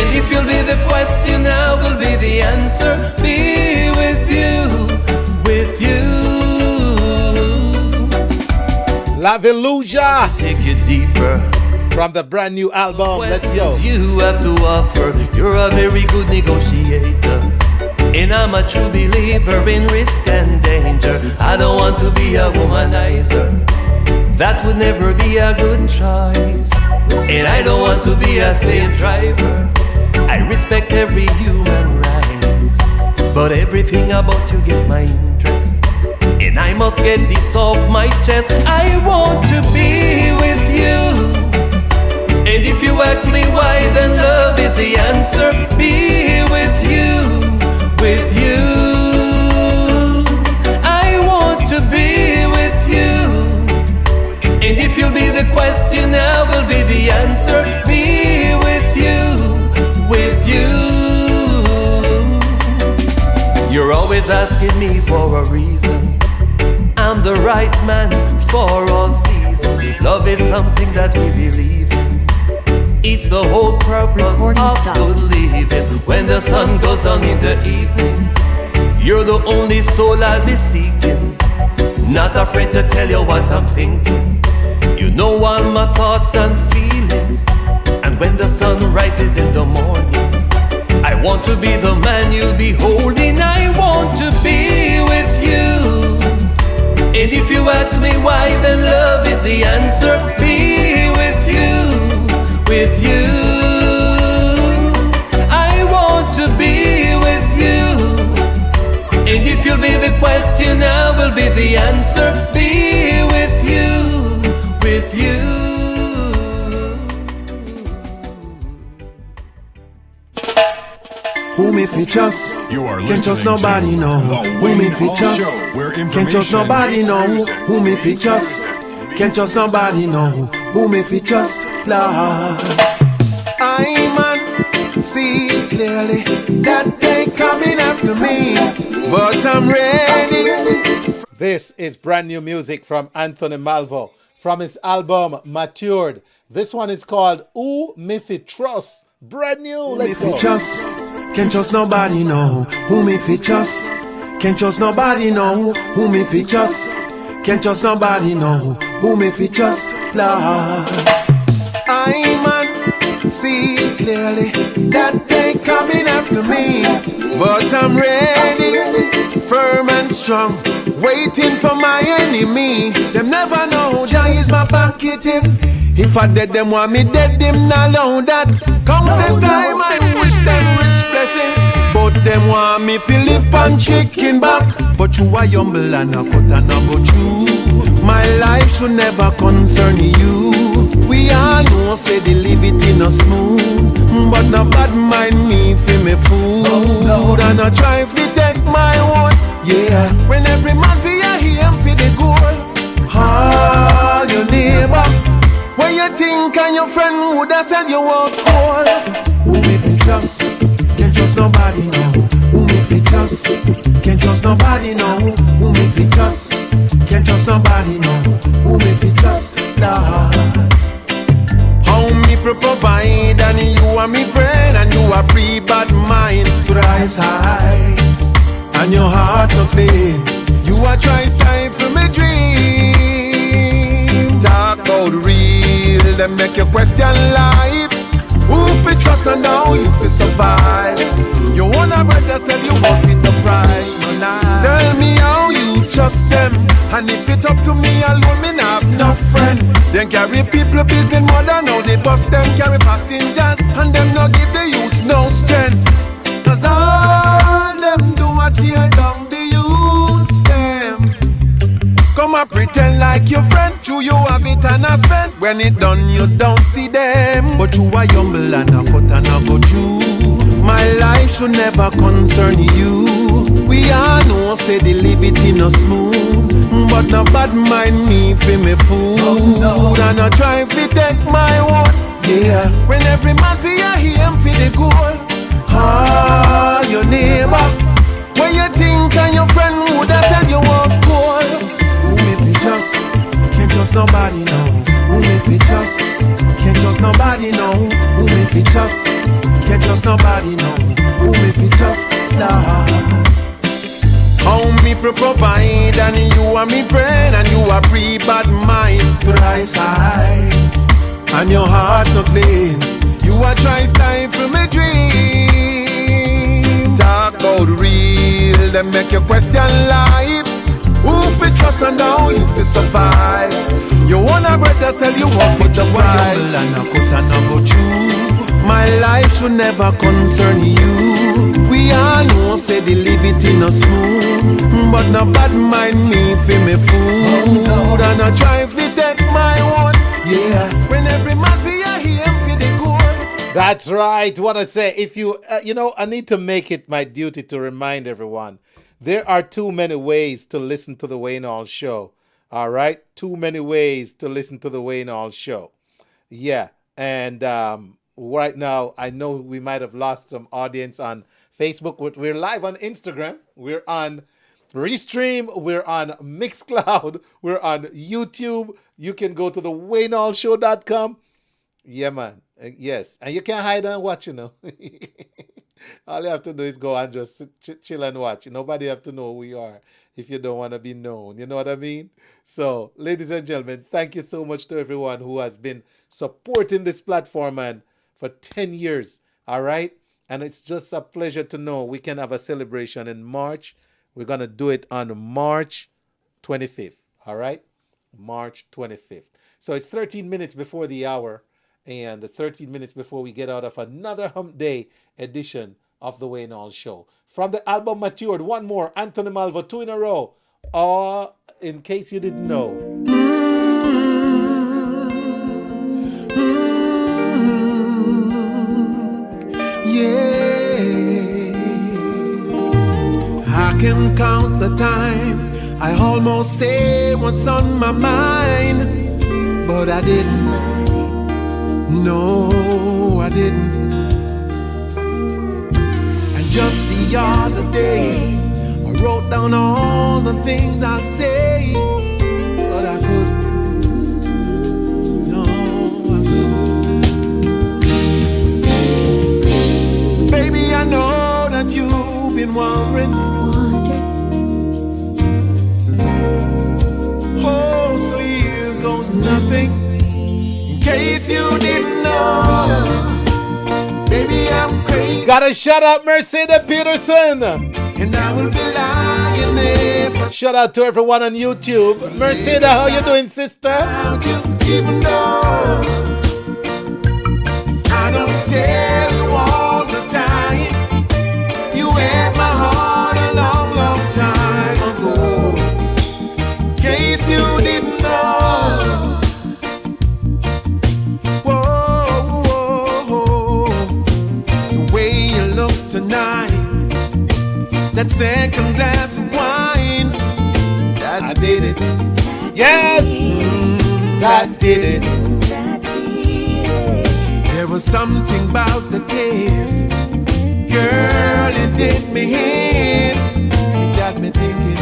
And if you'll be the question, I will be the answer. Be with you, with you. La Veluja. Take you deeper. From the brand new album, let's go. You have to offer. You're a very good negotiator. And I'm a true believer in risk and danger. I don't want to be a womanizer. That would never be a good choice. And I don't want to be a slave driver. I respect every human right, but everything about you gets my interest. And I must get this off my chest. I want to be with you. And if you ask me why, then love is the answer. Be with you, with you. I want to be with you. And if you'll be the question, I will be the answer. Be with you, with you. You're always asking me for a reason. I'm the right man for all seasons. Love is something that we believe in. It's the whole purpose of good living. When the sun goes down in the evening, you're the only soul I'll be seeking. Not afraid to tell you what I'm thinking. You know all my thoughts and feelings. And when the sun rises in the morning, I want to be the man you'll be holding. I want to be with you. And if you ask me why, then love is the answer. Be with you, with you. I want to be with you. And if you'll be the question, I will be the answer. Be with you, with you. Whom if you just, can't trust nobody, no. Whom if you just, can't trust nobody, no. Whom if you just, can't trust nobody, no. Whom if you just, Lord. I man see clearly that they coming after me, but I'm ready. This is brand new music from Anthony Malvo from his album Matured. This one is called Who Me Fi Trust. Brand new. Let's go. Just can't trust nobody, no. Whom if you just, can't trust nobody, no. Whom if you just, can't trust nobody, no. Whom if you just, Lord. I man see clearly that they coming after me, but I'm ready, firm and strong, waiting for my enemy. Them never know Jah is my banqueting. If I dead them want me dead, them not allow that. Countless time I wish them rich blessings, but them want me fi live pan chicken back. But you are humble and a cut and a but you. My life should never concern you. We all know say the live it in a smooth, but no bad mind me fi me food. And I try fi take my own. Yeah, when every man fi a him fi the goal. All your neighbor, when you think and your friend would have said you out cold. Who if you just, can't trust nobody, no. Who if you just, can't trust nobody, no. Who if you just, can't trust nobody, no. Who if you just, Lord. How me for provide and you are me friend and you are pre-bad mind to the eyes and your heart not clean. You are trying to stifle me dream. Talk about real, them make you question life. Who fi trust and now you fi survive? You wanna brother said you won't fit the price. Tell me how you trust them, and if it up to me alone, me not have no friend. Then carry people business more than how they bust them carry passengers, and them no give the youth no When it done, you don't see them. But you are humble and a cut and a go through. My life should never concern you. We all know, say the liberty no smooth. But no bad mind me for me food. And I try to take my one. Yeah. When every man for your him for the goal. Ah, your neighbor. When you think and your friend would have said you walk cool. Who if you just can't trust nobody now. Who if you just can't trust nobody now. Who if you just can't trust nobody now. Who if you just love. How me for provide and you are me friend and you are pre-bad mind to right size and your heart not clean. You are try stifle me dream. Talk about real, them make you question life. Who fi trust and how you fi survive? You wanna brother sell you up for your price. And I cut and I go through. My life should never concern you. We all know say the liberty no smooth. But no bad mind me fi me food. And I try fi take my one. Yeah. When every man fi your him fi the goal. That's right. What I say, if you, I need to make it my duty to remind everyone. There are too many ways to listen to the Wayne Hall Show. All right? Too many ways to listen to the Wayne Hall Show. Yeah. And right now, I know we might have lost some audience on Facebook. We're live on Instagram. We're on Restream. We're on Mixcloud. We're on YouTube. You can go to the waynehallshow.com. Yeah, man. Yes. And you can't hide and watch, All you have to do is go and just chill and watch. Nobody have to know who you are if you don't want to be known. You know what I mean? So, ladies and gentlemen, thank you so much to everyone who has been supporting this platform, man, for 10 years. All right? And it's just a pleasure to know we can have a celebration in March. We're going to do it on March 25th. All right? March 25th. So, it's 13 minutes before the hour. And 13 minutes before we get out of another Hump Day edition of the Wayne Hall Show. From the album Matured, one more, Anthony Malvo, 2 in a row. In case you didn't know. Yeah. I can count the time I almost say what's on my mind, but I didn't. No, I didn't. And just the other day, I wrote down all the things I'll say, but I couldn't. No, I couldn't. Baby, I know that you've been wondering. Oh, so here goes nothing. In case you didn't know, baby, I'm crazy. Gotta shout out Mercedes Peterson. And I will be lying there. Shout out to everyone on YouTube. Mercedes, how you doing, sister? Even though I don't tell you all the time, you had my heart a long, long time ago. In case you didn't know. Tonight, that second glass of wine, that I did it. Yes, that did it. There was something about the kiss, girl, it did me in. It got me thinking.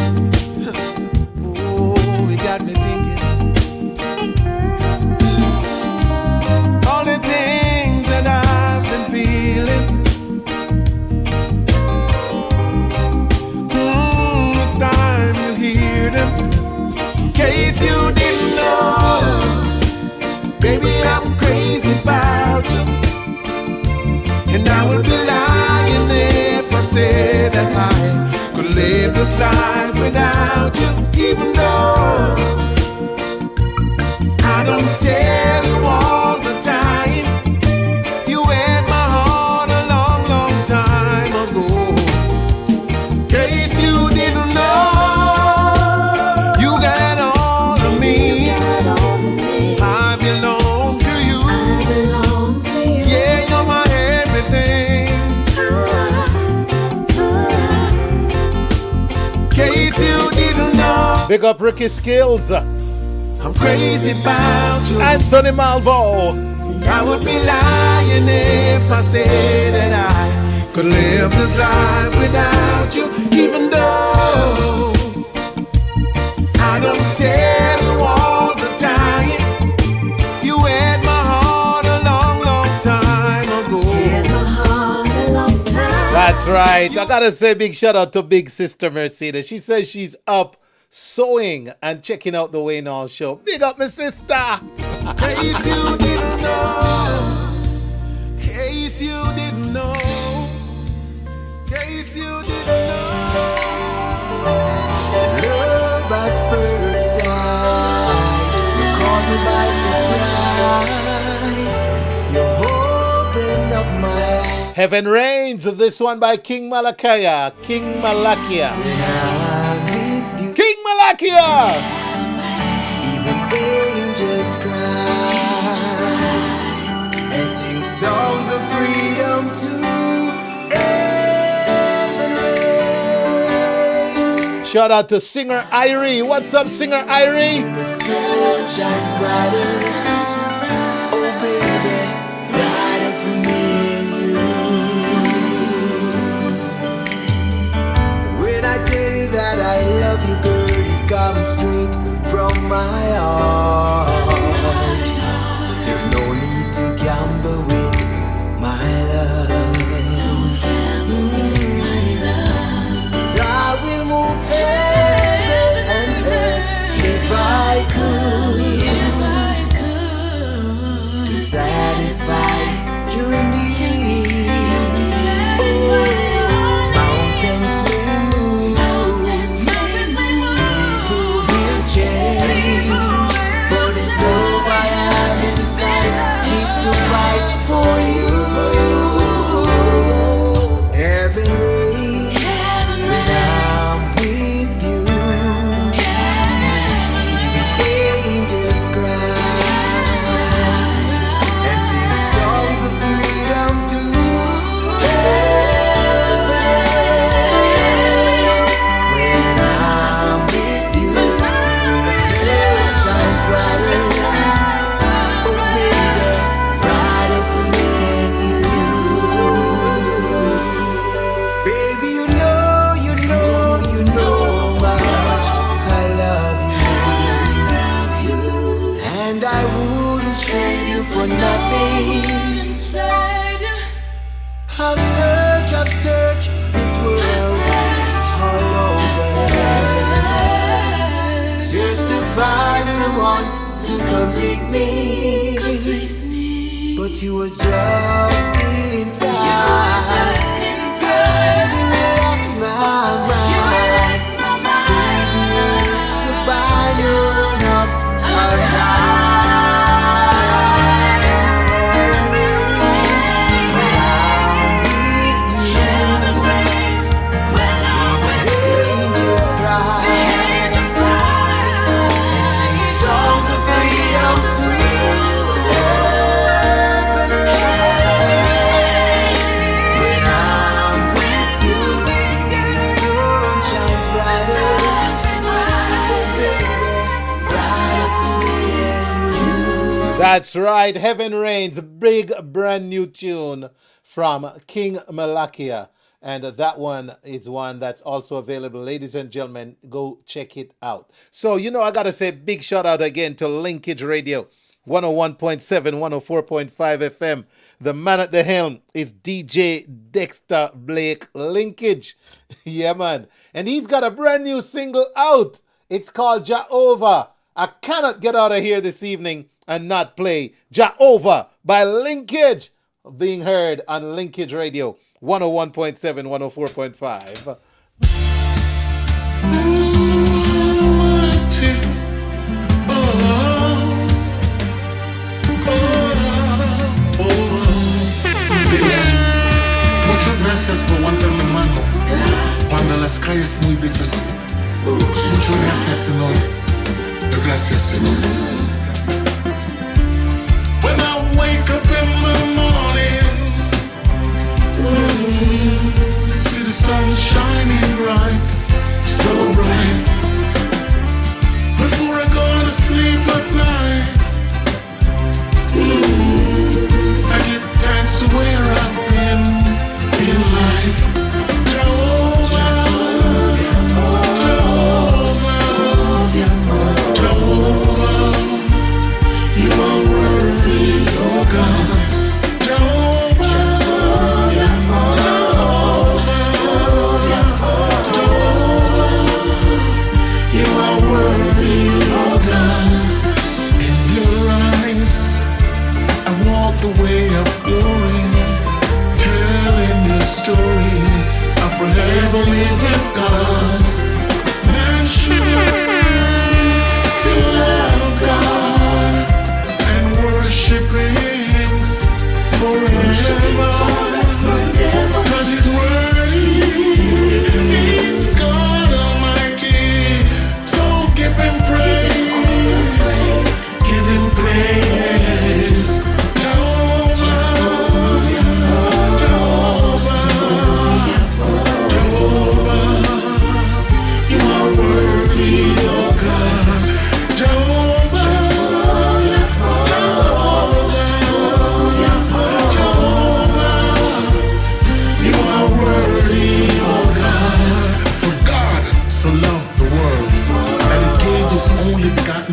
Oh, it got me thinking. All the things that I've been feeling. Time you hear them. In case you didn't know, baby, I'm crazy about you. And I would be lying if I said that I could live this life without you. Even though I don't tell you all the time, you had my heart a long, long time ago. In case you didn't know, you got all of me. I belong. Big up Ricky Skills. I'm crazy about you. Anthony Malvo. I would be lying if I said that I could live this life without you, even though I don't tell you all the time. You had my heart a long, long time ago. That's right. I gotta say big shout out to big sister Mercedes. She says she's up sewing and checking out the Wayne Hall Show. Big up, my sister. Case you didn't know. Case you didn't know. Case you didn't know. Love at first sight. You caught me by surprise. You opened up my eyes. Heaven Reigns. This one by King Malakia. King Malakia. King Malakia. Even angels cry and sing songs of freedom too. Heaven reigns. Shout out to Singer Irie. What's up, Singer Irie? The sun shines brighter. Oh baby, brighter for me and you. When I tell you that I love you, girl, it comes straight from my heart. There's no need to gamble with my love. 'Cause I will move heaven and earth if I could to satisfy your needs. Oh, mountains may move, people will change, but it's love I have inside needs to fight for you. Heaven reigns when I'm with you. Even angels cry and sing songs of freedom too. Heaven reigns when I'm with you. The sun shines brighter. Oh baby, brighter for me and you. Baby, you know how much I love you. And I wouldn't trade you for nothing. I've searched this world all over just to find someone to complete me. But you was just in time. Girl, you relaxed my mind. Baby, you should find your one up alive. Heaven reigns when I'm with you. Angels cry and sing songs of freedom too. Heaven reigns when I'm with you. Even the sun shines brighter. Oh baby, brighter for me and you. That's right. Heaven Reigns. Big brand new tune from King Malakia. And that one is one that's also available. Ladies and gentlemen, go check it out. So, I got to say big shout out again to Linkage Radio, 101.7, 104.5 FM. The man at the helm is DJ Dexter Blake Linkage. Yeah, man. And he's got a brand new single out. It's called Jehovah. I cannot get out of here this evening and not play Jehovah by Linkage, being heard on Linkage Radio, 101.7, 104.5. Muchas gracias por aguantar mi mano cuando las calles muy difíciles. Muchas gracias, Señor. Gracias, Señor. When I wake up in the morning, see the sun shining bright, so bright. sleep at night. I give thanks to where I've been in life. Jehovah, Jehovah, you are worthy, oh God. The way of glory, telling the story of forever living God. Man should learn to love God and worship Him forever. 'Cause He's worthy, He's God Almighty. So give Him praise, give Him praise.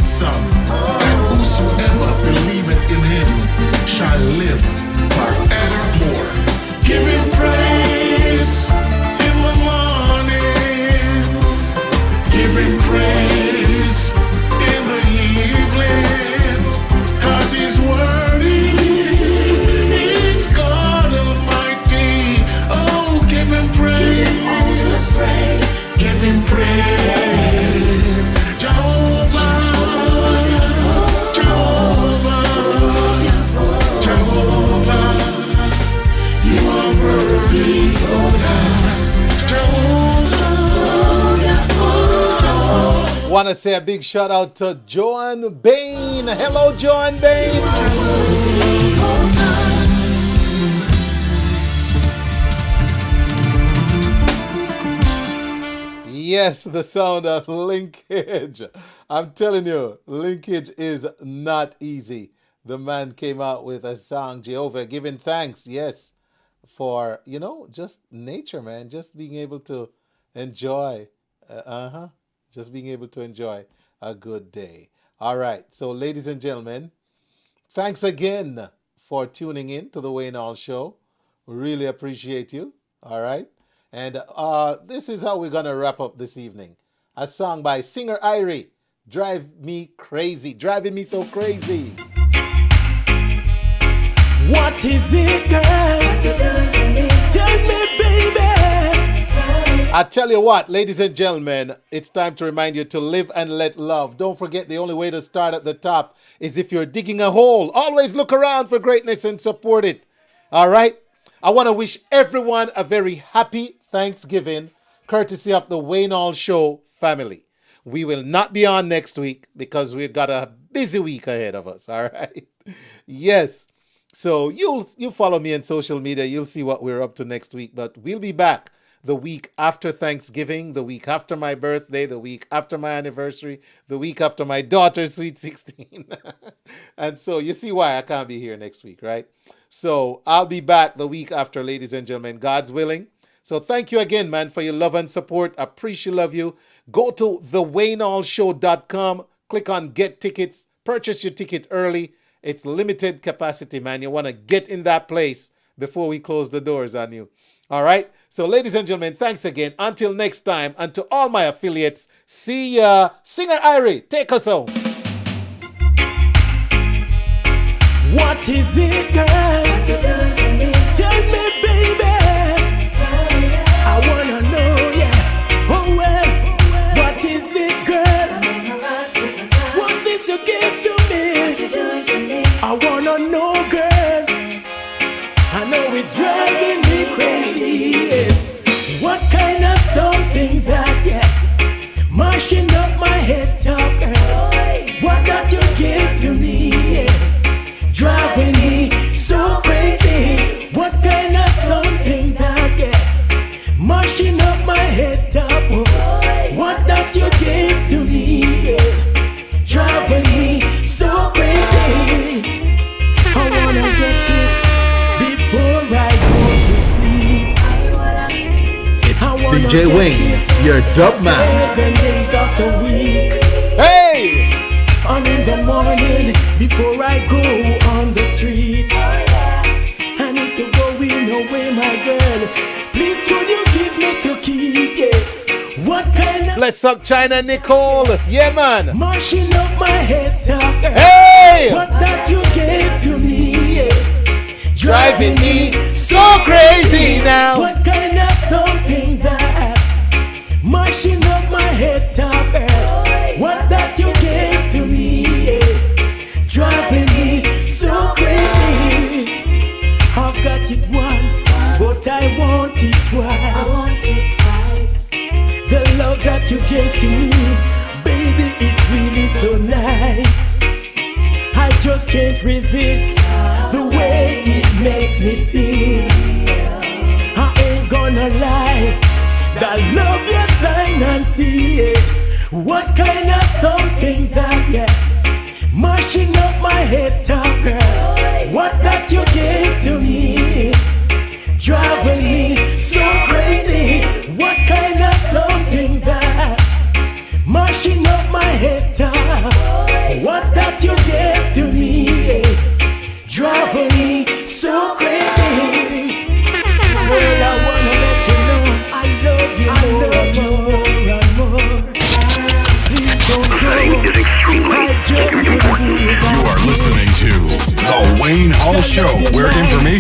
Son, that whosoever believeth in Him shall live forevermore. Give Him praise in the morning, give Him praise in the evening, 'cause He's worthy, He's God Almighty. Oh, give Him praise, give Him praise, Jehovah. Want to say a big shout out to Joan Bain. Hello, Joan Bain. Yes, the sound of Linkage. I'm telling you, Linkage is not easy. The man came out with a song, Jehovah, giving thanks, yes, for, just nature, man. Just being able to enjoy. Just being able to enjoy a good day. All right. So, ladies and gentlemen, thanks again for tuning in to the Wayne Hall Show. We really appreciate you. All right. And this is how we're going to wrap up this evening. A song by singer Irie, Drive Me Crazy. Driving me so crazy. What is it, girl? What you doing to me? Tell me, baby. I tell you what, ladies and gentlemen, it's time to remind you to live and let love. Don't forget, the only way to start at the top is if you're digging a hole. Always look around for greatness and support it. All right? I want to wish everyone a very happy Thanksgiving, courtesy of the Wayne Hall Show family. We will not be on next week because we've got a busy week ahead of us. All right? Yes. So you follow me on social media. You'll see what we're up to next week. But we'll be back the week after Thanksgiving, the week after my birthday, the week after my anniversary, the week after my daughter's Sweet 16. And so you see why I can't be here next week, right? So I'll be back the week after, ladies and gentlemen, God's willing. So thank you again, man, for your love and support. I appreciate love you. Go to thewaynehallshow.com, click on Get Tickets, purchase your ticket early. It's limited capacity, man. You want to get in that place before we close the doors on you. All right. So, ladies and gentlemen, thanks again. Until next time, and to all my affiliates, see ya. Singer Irie, take us home. What is it, girl? What you doing to me? Tell me, baby. Tell me now. I wanna know, yeah. Oh well. What is it, girl? What's this you give to me? What you doing to me? I wanna know, girl. I know it's driving me crazy, yes. What kind of something that, yes, mashing up my head top, girl. What that you give to me, yeah, driving me so crazy. What kind of something that, yeah, mashing up my head top, oh. What that you gave to me, yeah, driving me DJ Wayne, your dub man. 7 days of the week. Hey! And in the morning, before I go on the streets. And if you're going away, my girl, please could you give me to keep? Yes. What kind of... Bless up China Nicole. Yeah, man. Mashing up my head top. Hey! What that you gave to me, yeah. Driving me so crazy now. What kind of something that mashing up my head top, girl? What that you gave to me, yeah. Driving me so crazy. I've got it once, but I want it twice. The love that you gave to me, baby, it's really so nice. I just can't resist the way it makes me feel. I ain't gonna lie, that love you sign and seal, yeah. What kind of something that, yeah, mashing up my head top.